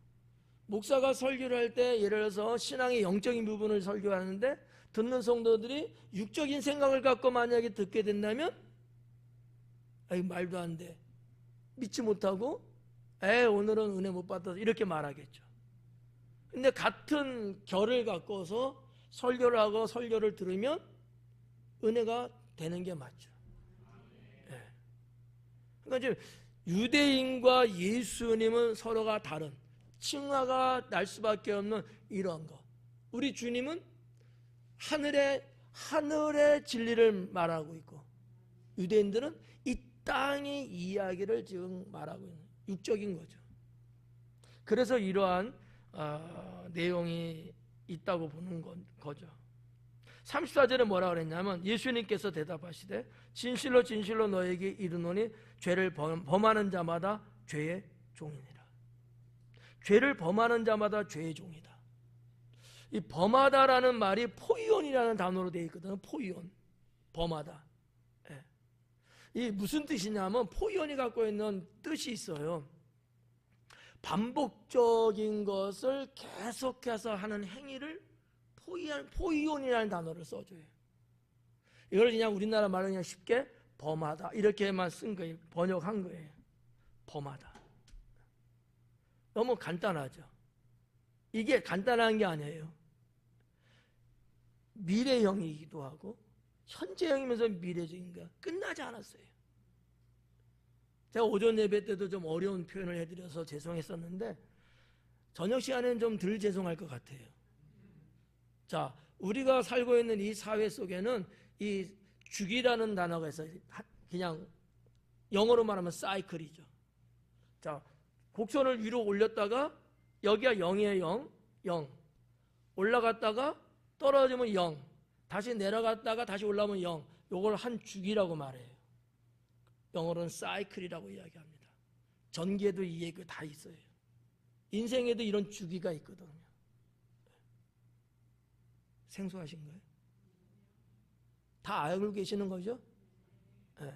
목사가 설교를 할 때 예를 들어서 신앙의 영적인 부분을 설교하는데 듣는 성도들이 육적인 생각을 갖고 만약에 듣게 된다면 말도 안 돼. 믿지 못하고 오늘은 은혜 못 받아서 이렇게 말하겠죠. 근데 같은 결을 갖고서 설교를 하고 설교를 들으면 은혜가 되는 게 맞죠. 네. 그러니까 이제 유대인과 예수님은 서로가 다른 칭화가 날 수밖에 없는 이런 거. 우리 주님은 하늘의 진리를 말하고 있고 유대인들은 이 땅의 이야기를 지금 말하고 있는 육적인 거죠. 그래서 이러한 내용이 있다고 보는 거죠. 34절에 뭐라 그랬냐면 예수님께서 대답하시되 진실로 진실로 너에게 이르노니 죄를 범하는 자마다 죄의 종이니라. 죄를 범하는 자마다 죄의 종이다. 이 범하다라는 말이 포이온이라는 단어로 되어 있거든요. 포이온, 범하다. 이 무슨 뜻이냐면 포이온이 갖고 있는 뜻이 있어요. 반복적인 것을 계속해서 하는 행위를 포이온이라는 단어를 써줘요. 이걸 그냥 우리나라 말로 그냥 쉽게 범하다 이렇게만 쓴 거예요. 번역한 거예요. 범하다. 너무 간단하죠. 이게 간단한 게 아니에요. 미래형이기도 하고 현재형이면서 미래적인 거 끝나지 않았어요. 제가 오전 예배 때도 좀 어려운 표현을 해드려서 죄송했었는데 저녁 시간에는 좀 덜 죄송할 것 같아요. 자, 우리가 살고 있는 이 사회 속에는 이 주기라는 단어가 있어요. 그냥 영어로 말하면 사이클이죠. 자, 곡선을 위로 올렸다가 여기가 0이에요. 0. 올라갔다가 떨어지면 0, 다시 내려갔다가 다시 올라오면 0. 요걸 한 주기라고 말해요. 영어로는 사이클이라고 이야기합니다. 전기에도 이 얘기가 다 있어요. 인생에도 이런 주기가 있거든요. 생소하신 거예요? 다 알고 계시는 거죠? 네.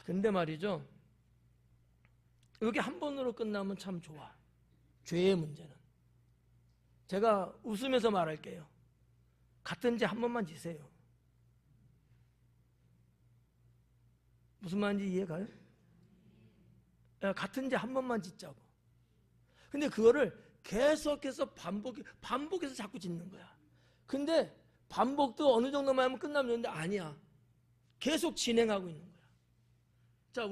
근데 말이죠, 여기 한 번으로 끝나면 참 좋아. 죄의 문제는. 제가 웃으면서 말할게요. 같은 죄 한 번만 지세요. 무슨 말인지 이해가요? 같은 죄 한 번만 짓자고. 근데 그거를 계속해서 반복해서 자꾸 짓는 거야. 근데 반복도 어느 정도만 하면 끝나면 되는데 아니야. 계속 진행하고 있는 거야. 자,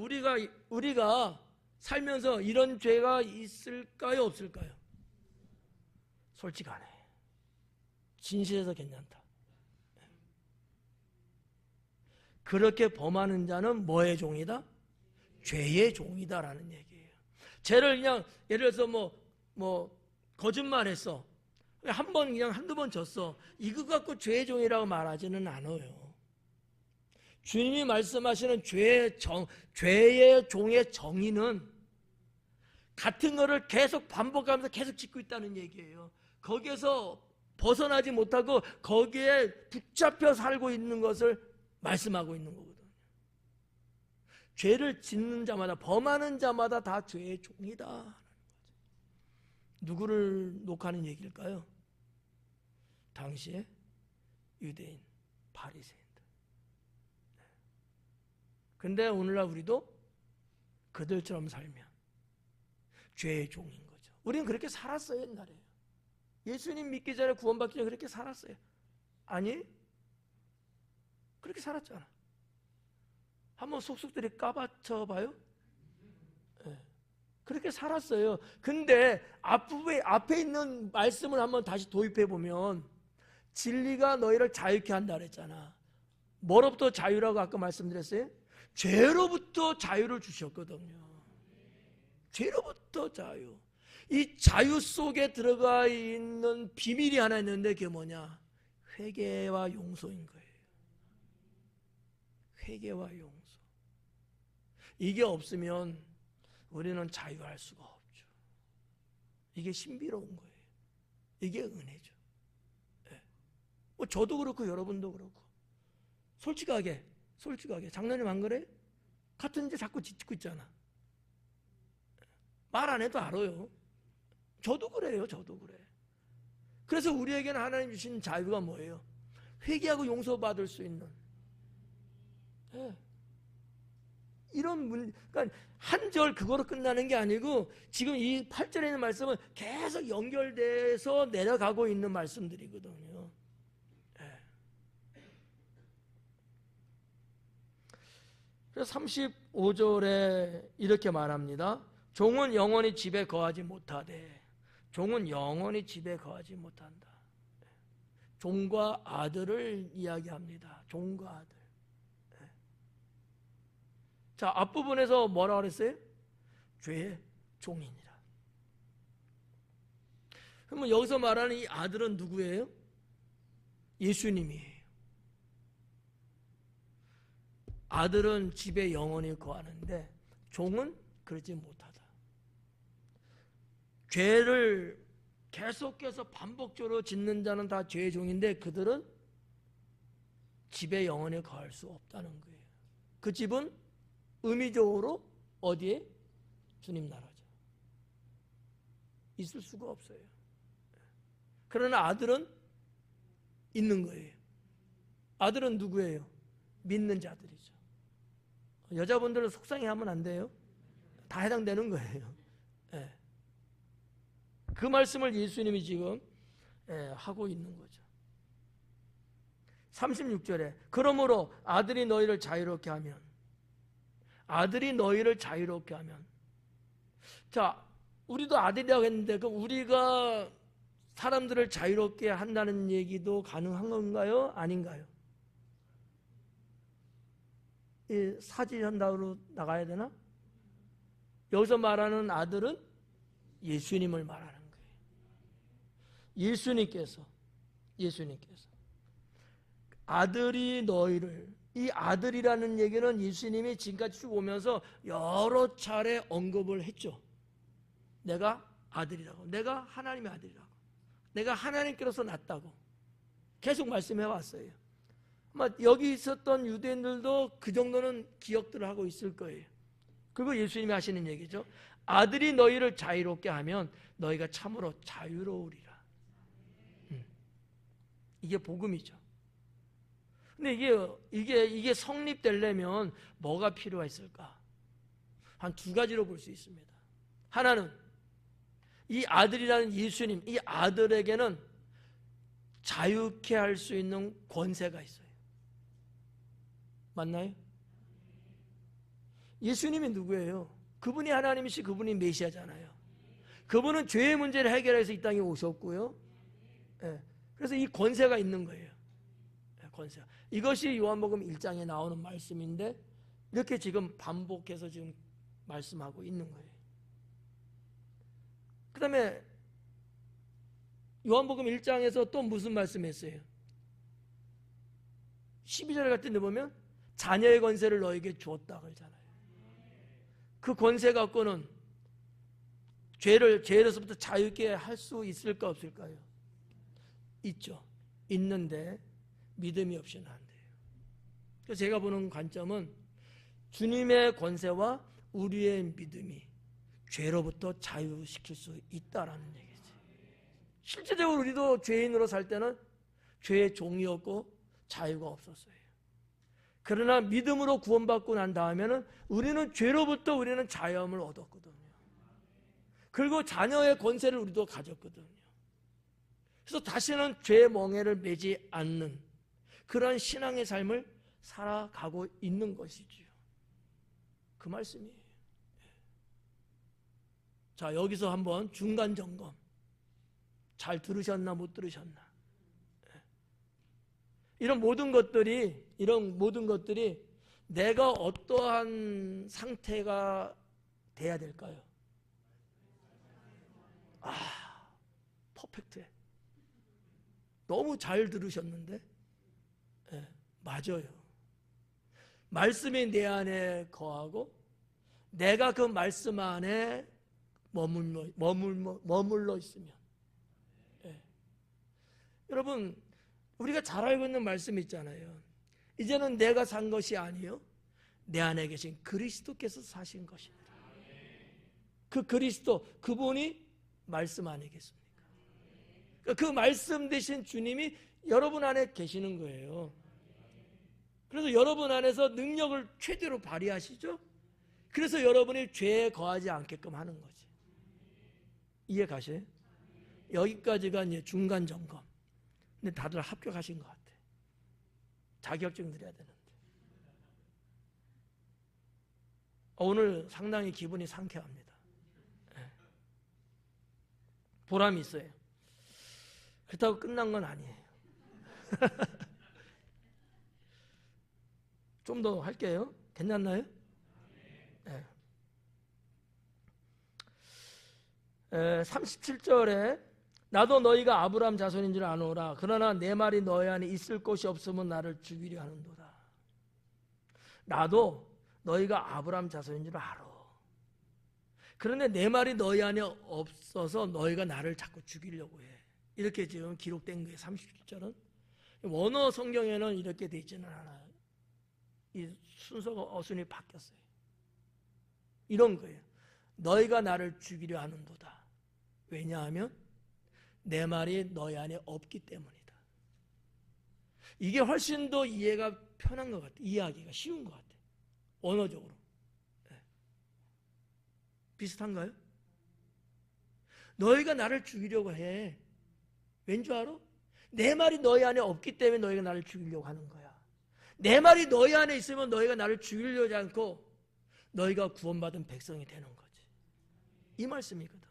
우리가 살면서 이런 죄가 있을까요, 없을까요? 솔직하네. 진실해서 괜찮다. 그렇게 범하는 자는 뭐의 종이다? 죄의 종이다라는 얘기예요. 죄를 그냥 예를 들어서 거짓말했어. 한 번 그냥 한두 번 졌어. 이거 갖고 죄의 종이라고 말하지는 않아요. 주님이 말씀하시는 죄의 종의 정의는 같은 거를 계속 반복하면서 계속 짓고 있다는 얘기예요. 거기에서 벗어나지 못하고 거기에 붙잡혀 살고 있는 것을 말씀하고 있는 거거든요. 죄를 짓는 자마다, 범하는 자마다 다 죄의 종이다. 누구를 녹화하는 얘기일까요? 당시에 유대인, 바리새인들. 근데 오늘날 우리도 그들처럼 살면 죄의 종인 거죠. 우리는 그렇게 살았어요, 옛날에. 예수님 믿기 전에, 구원받기 전에 그렇게 살았어요. 아니? 그렇게 살았잖아. 한번 속속들이 까봤쳐 봐요? 네. 그렇게 살았어요. 근데 앞에 있는 말씀을 한번 다시 도입해 보면 진리가 너희를 자유케 한다 그랬잖아. 뭐로부터 자유라고 아까 말씀드렸어요? 죄로부터 자유를 주셨거든요. 죄로부터 자유. 이 자유 속에 들어가 있는 비밀이 하나 있는데 그게 뭐냐? 회개와 용서인 거예요. 회개와 용서. 이게 없으면 우리는 자유할 수가 없죠. 이게 신비로운 거예요. 이게 은혜죠. 네. 저도 그렇고 여러분도 그렇고 솔직하게 장로님 안 그래? 같은 죄 자꾸 짓고 있잖아. 말 안 해도 알아요. 저도 그래요. 그래서 우리에게는 하나님 주신 자유가 뭐예요? 회개하고 용서받을 수 있는. 네. 그러니까 한 절 그거로 끝나는 게 아니고 지금 이 8절에 있는 말씀은 계속 연결돼서 내려가고 있는 말씀들이거든요. 네. 그래서 35절에 이렇게 말합니다. 종은 영원히 집에 거하지 못하되. 종은 영원히 집에 거하지 못한다. 종과 아들을 이야기합니다. 종과 아들. 자, 앞부분에서 뭐라 그랬어요? 죄의 종이니라. 그러면 여기서 말하는 이 아들은 누구예요? 예수님이에요. 아들은 집에 영원히 거하는데 종은 그러지 못하다. 죄를 계속해서 반복적으로 짓는 자는 다 죄의 종인데 그들은 집에 영원히 거할 수 없다는 거예요. 그 집은 의미적으로 어디에? 주님 나라죠. 있을 수가 없어요. 그러나 아들은 있는 거예요. 아들은 누구예요? 믿는 자들이죠. 여자분들은 속상해하면 안 돼요. 다 해당되는 거예요. 네. 그 말씀을 예수님이 지금 하고 있는 거죠. 36절에 그러므로 아들이 너희를 자유롭게 하면, 자, 우리도 아들이라고 했는데 그럼 우리가 사람들을 자유롭게 한다는 얘기도 가능한 건가요? 아닌가요? 사지현답으로 나가야 되나? 여기서 말하는 아들은 예수님을 말하는 거예요. 예수님께서 아들이 너희를, 이 아들이라는 얘기는 예수님이 지금까지 쭉 오면서 여러 차례 언급을 했죠. 내가 아들이라고, 내가 하나님의 아들이라고, 내가 하나님께로서 났다고 계속 말씀해 왔어요. 아마 여기 있었던 유대인들도 그 정도는 기억들을 하고 있을 거예요. 그리고 예수님이 하시는 얘기죠. 아들이 너희를 자유롭게 하면 너희가 참으로 자유로우리라. 이게 복음이죠. 근데 이게 성립되려면 뭐가 필요했을까? 한 두 가지로 볼 수 있습니다. 하나는 이 아들이라는 예수님, 이 아들에게는 자유케 할 수 있는 권세가 있어요. 맞나요? 예수님이 누구예요? 그분이 하나님이시, 그분이 메시아잖아요. 그분은 죄의 문제를 해결해서 이 땅에 오셨고요. 네. 그래서 이 권세가 있는 거예요. 권세. 이것이 요한복음 1장에 나오는 말씀인데 이렇게 지금 반복해서 지금 말씀하고 있는 거예요. 그 다음에 요한복음 1장에서 또 무슨 말씀했어요? 12절 같은 데 보면 자녀의 권세를 너에게 주었다 그러잖아요. 그 권세 갖고는 죄로서부터 자유케 할 수 있을까 없을까요? 있죠. 있는데 믿음이 없이는 안 돼요. 그래서 제가 보는 관점은 주님의 권세와 우리의 믿음이 죄로부터 자유시킬 수 있다라는 얘기지. 실제적으로 우리도 죄인으로 살 때는 죄의 종이었고 자유가 없었어요. 그러나 믿음으로 구원받고 난 다음에는 우리는 죄로부터 우리는 자유함을 얻었거든요. 그리고 자녀의 권세를 우리도 가졌거든요. 그래서 다시는 죄의 멍에를 매지 않는 그런 신앙의 삶을 살아가고 있는 것이지요. 그 말씀이에요. 자, 여기서 한번 중간 점검. 잘 들으셨나 못 들으셨나? 이런 모든 것들이 내가 어떠한 상태가 돼야 될까요? 퍼펙트해. 너무 잘 들으셨는데? 네, 맞아요. 말씀이 내 안에 거하고 내가 그 말씀 안에 머물러 있으면. 네. 여러분, 우리가 잘 알고 있는 말씀 있잖아요. 이제는 내가 산 것이 아니요 내 안에 계신 그리스도께서 사신 것입니다. 그 그리스도, 그분이 말씀 안에 계십니까? 그 말씀 되신 주님이 여러분 안에 계시는 거예요. 그래서 여러분 안에서 능력을 최대로 발휘하시죠. 그래서 여러분이 죄에 거하지 않게끔 하는 거지. 이해 가세요? 여기까지가 이제 중간 점검. 근데 다들 합격하신 것 같아. 자격증 드려야 되는데. 오늘 상당히 기분이 상쾌합니다. 보람이 있어요. 그렇다고 끝난 건 아니에요. 좀 더 할게요. 괜찮나요? 네. 37절에 나도 너희가 아브라함 자손인 줄 아노라. 그러나 내 말이 너희 안에 있을 곳이 없으면 나를 죽이려 하는도다. 나도 너희가 아브라함 자손인 줄 알아. 그런데 내 말이 너희 안에 없어서 너희가 나를 자꾸 죽이려고 해. 이렇게 지금 기록된 거예요. 37절은. 원어 성경에는 이렇게 돼 있지는 않아요. 이 순서가 어순이 바뀌었어요. 이런 거예요. 너희가 나를 죽이려 하는도다. 왜냐하면 내 말이 너희 안에 없기 때문이다. 이게 훨씬 더 이해가 편한 것 같아. 이해하기가 쉬운 것 같아. 언어적으로. 네. 비슷한가요? 너희가 나를 죽이려고 해. 왠 줄 알아? 내 말이 너희 안에 없기 때문에 너희가 나를 죽이려고 하는 거야. 내 말이 너희 안에 있으면 너희가 나를 죽이려고 하지 않고 너희가 구원받은 백성이 되는 거지. 이 말씀이거든요.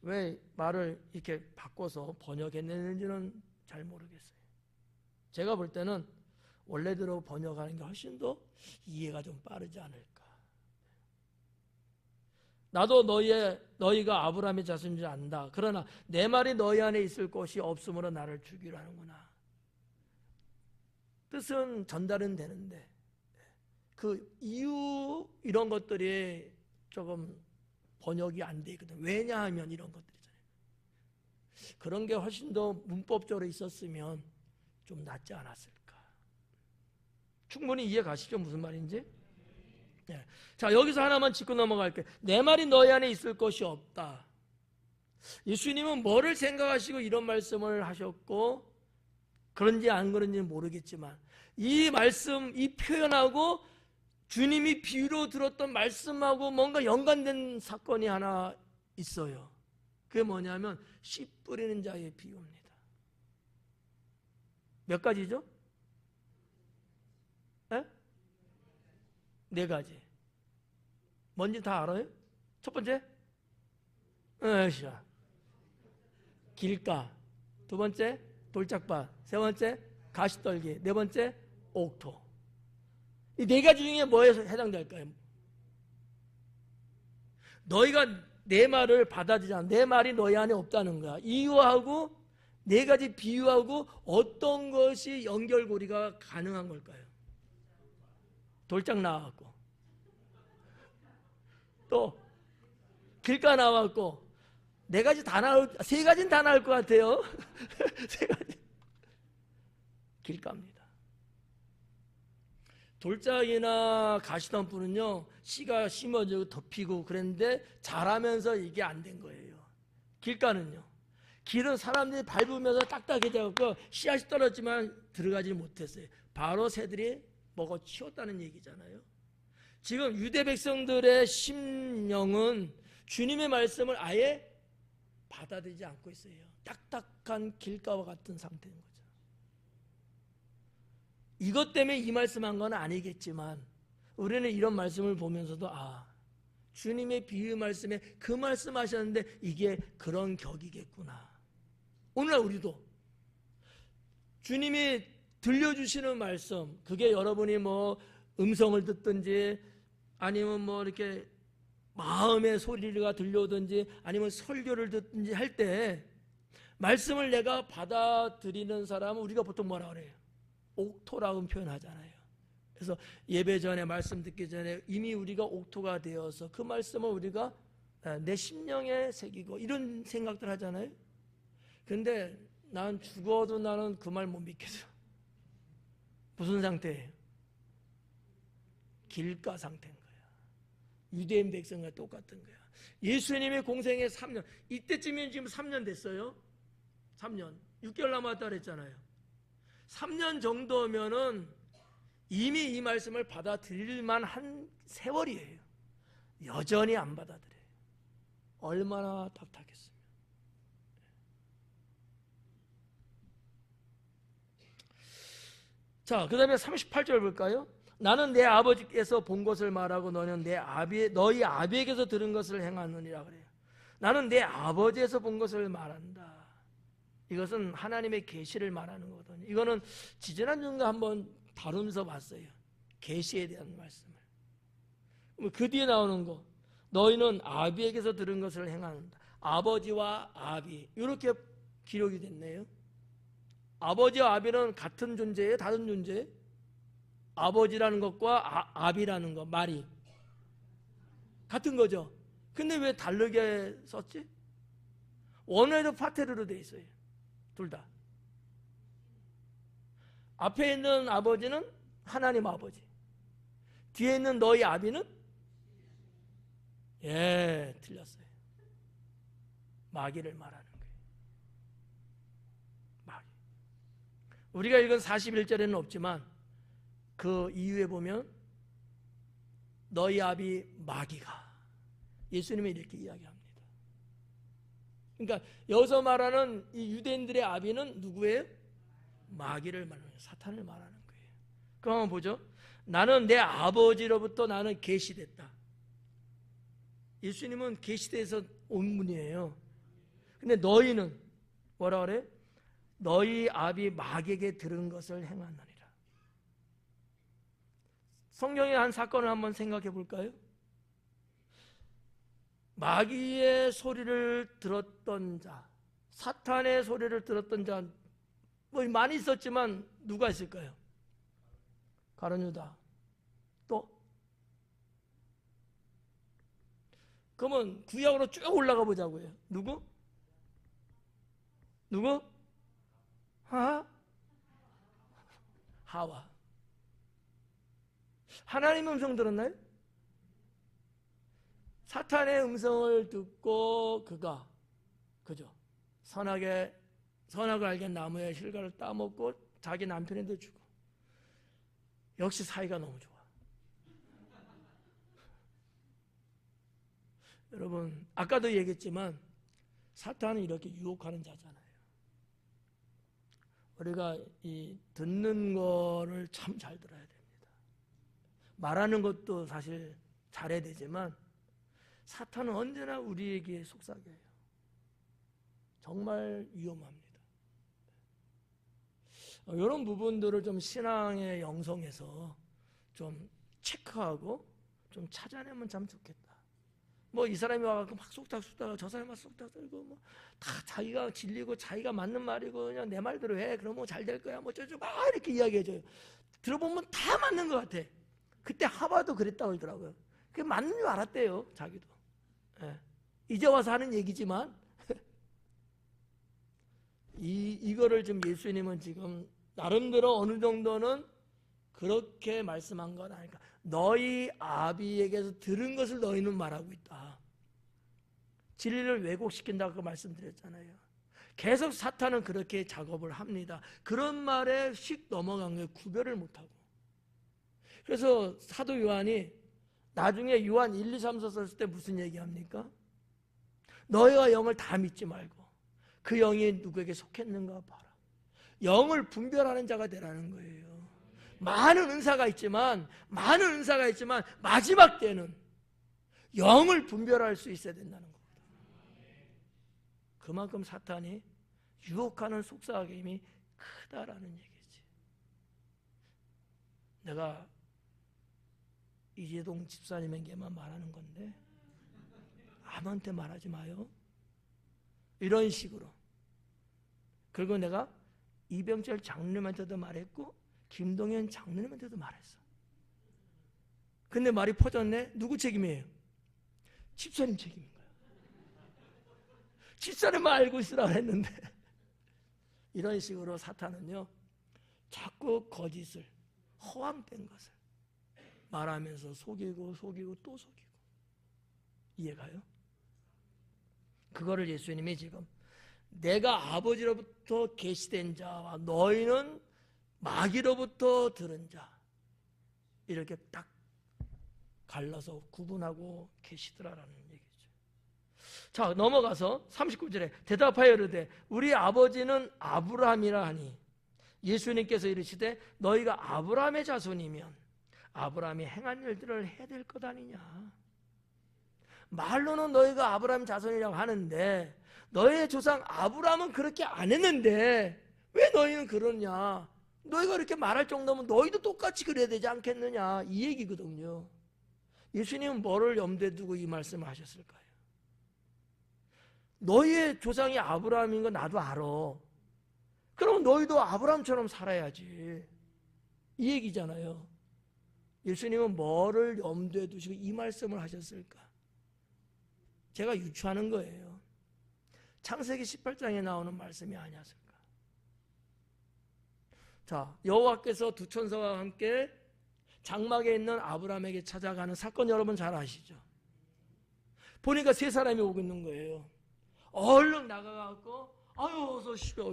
왜 말을 이렇게 바꿔서 번역했는지는 잘 모르겠어요. 제가 볼 때는 원래대로 번역하는 게 훨씬 더 이해가 좀 빠르지 않을까. 나도 너희가 아브라함의 자손인 줄 안다. 그러나 내 말이 너희 안에 있을 것이 없으므로 나를 죽이려 하는구나. 뜻은 전달은 되는데 그 이유 이런 것들이 조금 번역이 안 돼 있거든. 왜냐하면 이런 것들이잖아요. 그런 게 훨씬 더 문법적으로 있었으면 좀 낫지 않았을까. 충분히 이해 가시죠? 무슨 말인지? 네. 자, 여기서 하나만 짚고 넘어갈게요. 내 말이 너희 안에 있을 것이 없다. 예수님은 뭐를 생각하시고 이런 말씀을 하셨고 그런지 안 그런지는 모르겠지만 이 말씀, 이 표현하고 주님이 비유로 들었던 말씀하고 뭔가 연관된 사건이 하나 있어요. 그게 뭐냐면 씨 뿌리는 자의 비유입니다. 몇 가지죠? 네? 4가지. 뭔지 다 알아요? 첫 번째? 길가. 두 번째? 돌짝밭. 세 번째? 가시떨기. 네 번째? 옥토. 이 4가지 중에 뭐에 해당될까요? 너희가 내 말을 받아들이지 않아. 내 말이 너희 안에 없다는 거야. 이유하고 4가지 비유하고 어떤 것이 연결고리가 가능한 걸까요? 돌짝 나왔고 또 길가 나왔고 4가지 다 나올 3가지는 다 나올 것 같아요. 3가지 길가입니다. 돌짝이나 가시덤불은요 씨가 심어지고 덮이고 그랬는데 자라면서 이게 안 된 거예요. 길가는요 길은 사람들이 밟으면서 딱딱해져서 씨앗이 떨어지만 들어가지 못했어요. 바로 새들이 먹어 치웠다는 얘기잖아요. 지금 유대 백성들의 심령은 주님의 말씀을 아예 받아들이지 않고 있어요. 딱딱한 길가와 같은 상태인 거죠. 이것 때문에 이 말씀한 건 아니겠지만 우리는 이런 말씀을 보면서도 주님의 비유 말씀에 그 말씀하셨는데 이게 그런 격이겠구나. 오늘날 우리도 주님이 들려주시는 말씀, 그게 여러분이 뭐 음성을 듣든지 아니면 뭐 이렇게 마음의 소리가 들려오든지 아니면 설교를 듣든지 할 때 말씀을 내가 받아들이는 사람은 우리가 보통 뭐라 그래요? 옥토라고 표현하잖아요. 그래서 예배 전에 말씀 듣기 전에 이미 우리가 옥토가 되어서 그 말씀을 우리가 내 심령에 새기고 이런 생각들 하잖아요. 근데 난 죽어도 나는 그 말 못 믿겠어. 무슨 상태예요? 길가 상태인 거야. 유대인 백성과 똑같은 거야. 예수님의 공생애 3년, 이때쯤이면 지금 3년 됐어요. 3년, 6개월 남았다 그랬잖아요. 3년 정도면은 이미 이 말씀을 받아들일 만한 세월이에요. 여전히 안 받아들여요. 얼마나 답답했으면. 자, 그 다음에 38절 볼까요? 나는 내 아버지께서 본 것을 말하고 너는 너희 아비에게서 들은 것을 행하느니라 그래요. 나는 내 아버지에서 본 것을 말한다. 이것은 하나님의 계시를 말하는 거거든요. 이거는 지지난주인가 한번 다루면서 봤어요. 계시에 대한 말씀을. 그 뒤에 나오는 거, 너희는 아비에게서 들은 것을 행한다. 아버지와 아비, 이렇게 기록이 됐네요. 아버지와 아비는 같은 존재예요? 다른 존재예요? 아버지라는 것과 아비라는 것, 말이 같은 거죠. 근데 왜 다르게 썼지? 원어에도 파테르로 돼 있어요. 둘 다. 앞에 있는 아버지는 하나님 아버지, 뒤에 있는 너희 아비는 틀렸어요. 마귀를 말하는 거예요. 마귀. 우리가 읽은 41절에는 없지만 그 이후에 보면 너희 아비 마귀가, 예수님이 이렇게 이야기합니다. 그러니까 여기서 말하는 이 유대인들의 아비는 누구예요? 마귀를 말하는 거예요. 사탄을 말하는 거예요. 그럼 한번 보죠. 나는 내 아버지로부터 나는 계시됐다. 예수님은 계시돼서 온 분이에요. 근데 너희는 뭐라 그래? 너희 아비 마귀에게 들은 것을 행하느니라. 성경의 한 사건을 한번 생각해 볼까요? 마귀의 소리를 들었던 자, 사탄의 소리를 들었던 자, 뭐 많이 있었지만 누가 있을까요? 가룟 유다. 또? 그러면 구약으로 쭉 올라가 보자고요. 누구? 하와. 하나님의 음성 들었나요? 사탄의 음성을 듣고 그가 선악을 알게 나무의 실과를 따먹고 자기 남편한테 주고. 역시 사이가 너무 좋아. 여러분, 아까도 얘기했지만 사탄은 이렇게 유혹하는 자잖아요. 우리가 이 듣는 거를 참 잘 들어야 됩니다. 말하는 것도 사실 잘해야 되지만 사탄은 언제나 우리에게 속삭여요. 정말 위험합니다. 이런 부분들을 좀 신앙의 영성에서 좀 체크하고 좀 찾아내면 참 좋겠다. 뭐 이 사람이 와서 막 쏙닥 저 사람이 막 쏙닥 썰고 뭐 다 자기가 진리고 자기가 맞는 말이고 그냥 내 말대로 해. 그러면 잘 될 거야. 뭐 저저 막 이렇게 이야기해줘요. 들어보면 다 맞는 것 같아. 그때 하와도 그랬다고 그러더라고요. 그게 맞는 줄 알았대요. 자기도. 예. 이제 와서 하는 얘기지만 이거를 지금 예수님은 지금 나름대로 어느 정도는 그렇게 말씀한 건 아닐까. 너희 아비에게서 들은 것을 너희는 말하고 있다. 진리를 왜곡시킨다고 말씀드렸잖아요. 계속 사탄은 그렇게 작업을 합니다. 그런 말에 휙 넘어간 거예요. 구별을 못하고. 그래서 사도 요한이 나중에 요한 1, 2, 3서 썼을 때 무슨 얘기합니까? 너희가 영을 다 믿지 말고 그 영이 누구에게 속했는가 봐라. 영을 분별하는 자가 되라는 거예요. 많은 은사가 있지만 마지막 때는 영을 분별할 수 있어야 된다는 겁니다. 그만큼 사탄이 유혹하는 속삭임이 크다라는 얘기지. 내가 이재동 집사님에게만 말하는 건데 아무한테 말하지 마요. 이런 식으로. 그리고 내가 이병철 장로님한테도 말했고 김동현 장로님한테도 말했어. 근데 말이 퍼졌네. 누구 책임이에요? 집사님 책임인 거야. 집사님만 알고 있으라 했는데 이런 식으로 사탄은요 자꾸 거짓을, 허황된 것을 말하면서 속이고 또 속이고. 이해가요? 그거를 예수님이 지금 내가 아버지로부터 계시된 자와 너희는 마귀로부터 들은 자 이렇게 딱 갈라서 구분하고 계시더라라는 얘기죠. 자, 넘어가서 39절에 대답하여 이르되 우리 아버지는 아브라함이라 하니 예수님께서 이르시되 너희가 아브라함의 자손이면 아브라함이 행한 일들을 해야 될 것 아니냐. 말로는 너희가 아브라함 자손이라고 하는데 너희의 조상 아브라함은 그렇게 안 했는데 왜 너희는 그러냐. 너희가 그렇게 말할 정도면 너희도 똑같이 그래야 되지 않겠느냐. 이 얘기거든요. 예수님은 뭐를 염두에 두고 이 말씀을 하셨을까요? 너희의 조상이 아브라함인 거 나도 알아. 그럼 너희도 아브라함처럼 살아야지. 이 얘기잖아요. 예수님은 뭐를 염두에 두시고 이 말씀을 하셨을까? 제가 유추하는 거예요. 창세기 18장에 나오는 말씀이 아니었을까? 자, 여호와께서 두 천사와 함께 장막에 있는 아브라함에게 찾아가는 사건 여러분 잘 아시죠? 보니까 세 사람이 오고 있는 거예요. 얼른 나가갖고 아유 어서 오십시오.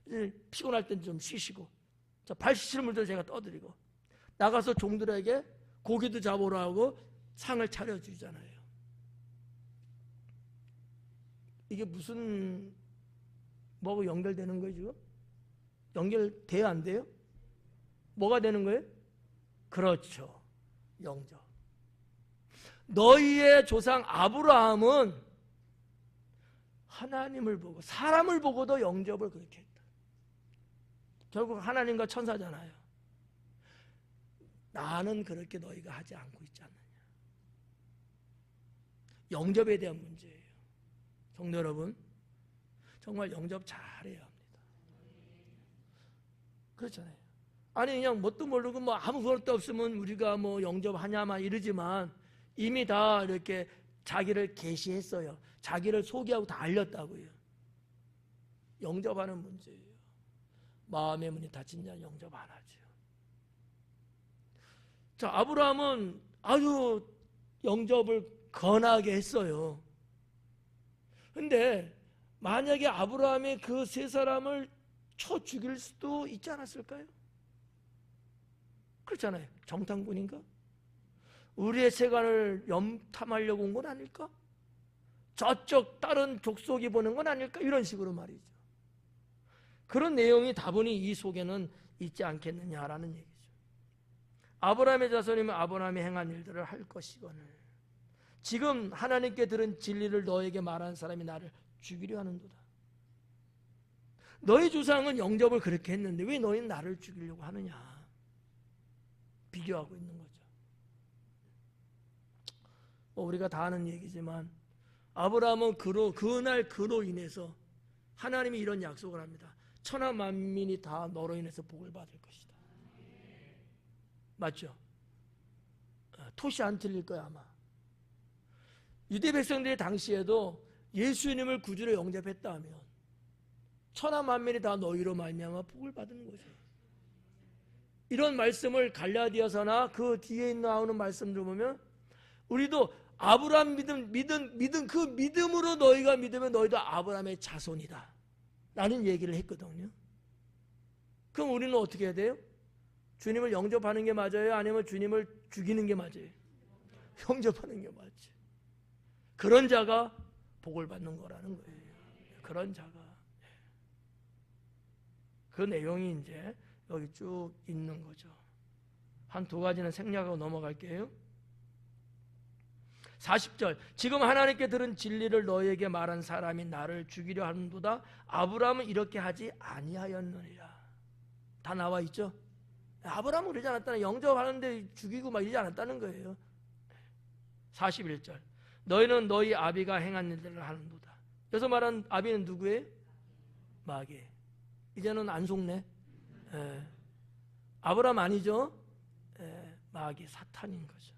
이제 피곤할 땐 좀 쉬시고 자, 발 씻을 물도 제가 떠드리고 나가서 종들에게 고기도 잡으러 하고 상을 차려주잖아요. 이게 무슨 뭐하고 연결되는 거예요 지금? 연결돼야 안 돼요? 뭐가 되는 거예요? 그렇죠. 영접. 너희의 조상 아브라함은 하나님을 보고 사람을 보고도 영접을 그렇게 했다. 결국 하나님과 천사잖아요. 나는 그렇게 너희가 하지 않고 있지 않느냐. 영접에 대한 문제예요. 성도 여러분, 정말 영접 잘해야 합니다. 그렇잖아요. 아니 그냥 뭣도 모르고 뭐 아무것도 없으면 우리가 뭐 영접하냐만 이러지만 이미 다 이렇게 자기를 계시했어요. 자기를 소개하고 다 알렸다고요. 영접하는 문제예요. 마음의 문이 닫힌 자는 영접 안 하죠. 자, 아브라함은 아주 영접을 권하게 했어요. 근데 만약에 아브라함이 그 세 사람을 쳐 죽일 수도 있지 않았을까요? 그렇잖아요. 정탐꾼인가? 우리의 세간을 염탐하려고 온 건 아닐까? 저쪽 다른 족속이 보는 건 아닐까? 이런 식으로 말이죠. 그런 내용이 다분히 이 속에는 있지 않겠느냐라는 얘기죠. 아브라함의 자손이면 아브라함이 행한 일들을 할 것이거늘 지금 하나님께 들은 진리를 너에게 말한 사람이 나를 죽이려 하는도다. 너희 조상은 영접을 그렇게 했는데 왜 너희는 나를 죽이려고 하느냐? 비교하고 있는 거죠. 우리가 다 아는 얘기지만 아브라함은 그날 그로 인해서 하나님이 이런 약속을 합니다. 천하 만민이 다 너로 인해서 복을 받을 것이다. 맞죠? 토시 안 틀릴 거야 아마. 유대 백성들이 당시에도 예수님을 구주로 영접했다 하면 천하 만민이 다 너희로 말미암아 복을 받는 거죠. 이런 말씀을 갈라디아서나 그 뒤에 나오는 말씀들 보면 우리도 아브라함 믿은 그 믿음으로 너희가 믿으면 너희도 아브라함의 자손이다 라는 얘기를 했거든요. 그럼 우리는 어떻게 해야 돼요? 주님을 영접하는 게 맞아요? 아니면 주님을 죽이는 게 맞아요? 영접하는 게 맞죠. 그런 자가 복을 받는 거라는 거예요. 그런 자가. 그 내용이 이제 여기 쭉 있는 거죠. 한 두 가지는 생략하고 넘어갈게요. 40절 지금 하나님께 들은 진리를 너에게 말한 사람이 나를 죽이려 하는도다. 아브라함은 이렇게 하지 아니하였느니라. 다 나와 있죠. 아브라함은 그러지 않았다는, 영접하는데 죽이고 막 이러지 않았다는 거예요. 41절 너희는 너희 아비가 행한 일들을 하는도다. 여기서 말한 아비는 누구예요? 마귀. 이제는 안 속네. 아브라함 아니죠? 마귀 사탄인 거죠.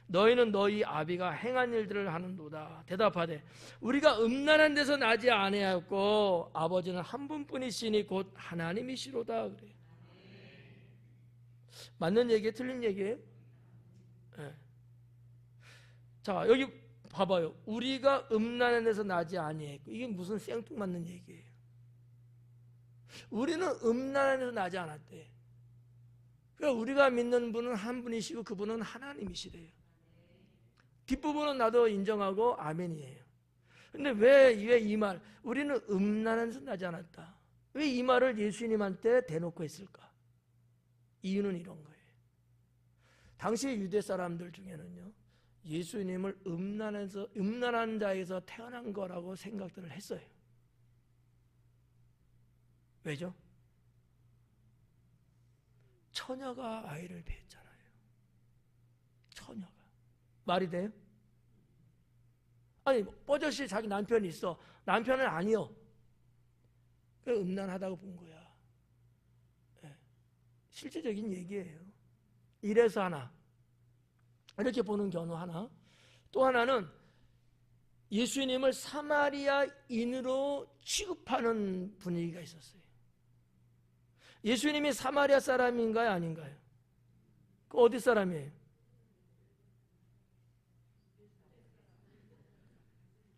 너희는 너희 아비가 행한 일들을 하는도다. 대답하되 우리가 음란한 데서 나지 아니하였고 아버지는 한 분뿐이시니 곧 하나님이시로다. 그래요. 맞는 얘기예요? 틀린 얘기예요? 자, 여기 봐봐요. 우리가 음란한 데서 나지 아니했고, 이게 무슨 생뚱맞는 얘기예요? 우리는 음란한 데서 나지 않았대. 그러니까 우리가 믿는 분은 한 분이시고 그분은 하나님이시래요. 뒷부분은 나도 인정하고 아멘이에요. 근데 왜 이 말, 우리는 음란한 데서 나지 않았다. 왜 이 말을 예수님한테 대놓고 했을까? 이유는 이런 거예요. 당시 유대 사람들 중에는요, 예수님을 음란한 자에서 태어난 거라고 생각들을 했어요. 왜죠? 처녀가 아이를 배했잖아요. 처녀가. 말이 돼요? 아니, 뻐젓이 자기 남편이 있어. 남편은 아니요. 그 음란하다고 본 거야. 네. 실제적인 얘기예요. 이래서 하나. 이렇게 보는 경우 하나. 또 하나는 예수님을 사마리아인으로 취급하는 분위기가 있었어요. 예수님이 사마리아 사람인가요? 아닌가요? 그 어디 사람이에요?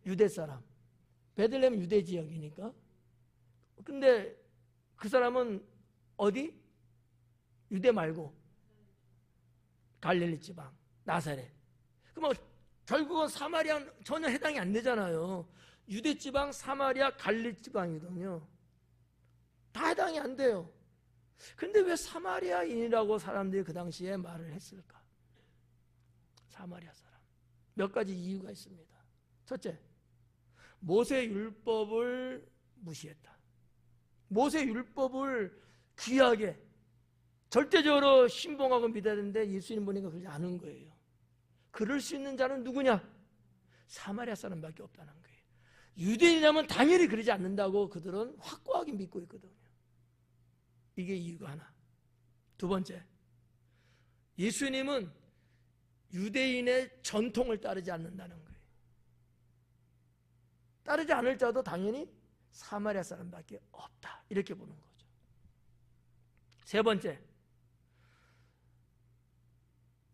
유대 사람. 베들레헴 유대 지역이니까. 근데 그 사람은 어디? 유대 말고 갈릴리 지방, 나사렛. 그럼 결국은 사마리아 전혀 해당이 안 되잖아요. 유대 지방, 사마리아, 갈릴리 지방이거든요. 다 해당이 안 돼요. 근데 왜 사마리아인이라고 사람들이 그 당시에 말을 했을까? 사마리아 사람. 몇 가지 이유가 있습니다. 첫째, 모세 율법을 무시했다. 모세 율법을 귀하게 절대적으로 신봉하고 믿어야 되는데 예수님 보니까 그러지 않은 거예요. 그럴 수 있는 자는 누구냐? 사마리아 사람밖에 없다는 거예요. 유대인이라면 당연히 그러지 않는다고 그들은 확고하게 믿고 있거든요. 이게 이유가 하나. 두 번째, 예수님은 유대인의 전통을 따르지 않는다는 거예요. 따르지 않을 자도 당연히 사마리아 사람밖에 없다, 이렇게 보는 거죠. 세 번째,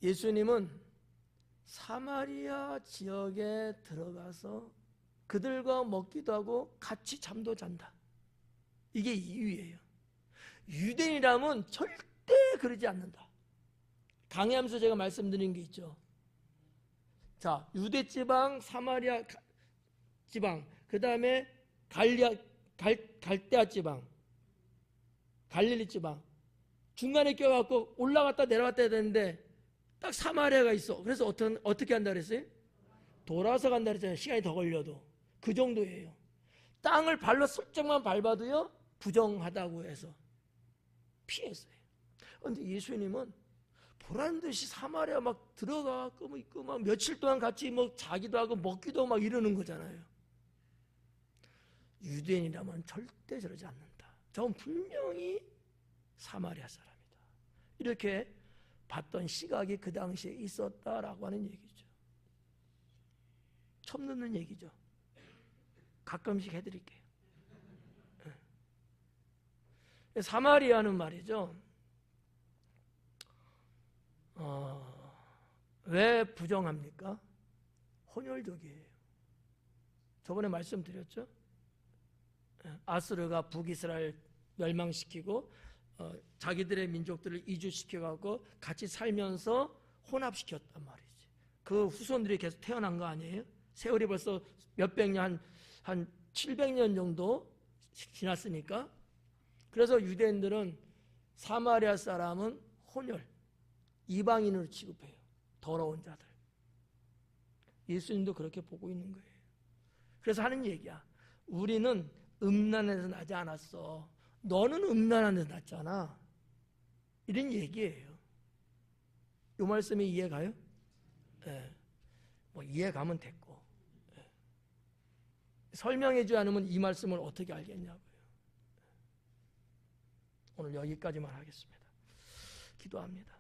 예수님은 사마리아 지역에 들어가서 그들과 먹기도 하고 같이 잠도 잔다. 이게 이유예요. 유대인이라면 절대 그러지 않는다. 강의하면서 제가 말씀드린 게 있죠. 자, 유대 지방, 사마리아 지방, 그 다음에 갈대아 지방, 갈릴리 지방, 중간에 껴갖고 올라갔다 내려갔다 해야 되는데 딱 사마리아가 있어. 그래서 어떻게 한다 그랬어요? 돌아서 간다 그랬잖아요. 시간이 더 걸려도. 그 정도예요. 땅을 발로 슬쩍만 밟아도요, 부정하다고 해서 피했어요. 그런데 예수님은 보란 듯이 사마리아 막 들어가고 막 며칠 동안 같이 뭐 자기도 하고 먹기도 하고 막 이러는 거잖아요. 유대인이라면 절대 저러지 않는다. 저건 분명히 사마리아 사람이다. 이렇게 봤던 시각이 그 당시에 있었다라고 하는 얘기죠. 처음 듣는 얘기죠. 가끔씩 해드릴게요. 사마리아는 말이죠, 왜 부정합니까? 혼혈족이에요. 저번에 말씀드렸죠. 아수르가 북이스라엘 멸망시키고 자기들의 민족들을 이주시켜가고 같이 살면서 혼합시켰단 말이지. 그 후손들이 계속 태어난 거 아니에요? 세월이 벌써 몇백 년, 한 700년 정도 지났으니까. 그래서 유대인들은 사마리아 사람은 혼혈, 이방인으로 취급해요. 더러운 자들. 예수님도 그렇게 보고 있는 거예요. 그래서 하는 얘기야. 우리는 음란에서 나지 않았어. 너는 음란한 데서 났잖아. 이런 얘기예요. 이 말씀이 이해가요? 네. 뭐 이해가면 됐고. 네. 설명해주지 않으면 이 말씀을 어떻게 알겠냐고요. 오늘 여기까지만 하겠습니다. 기도합니다.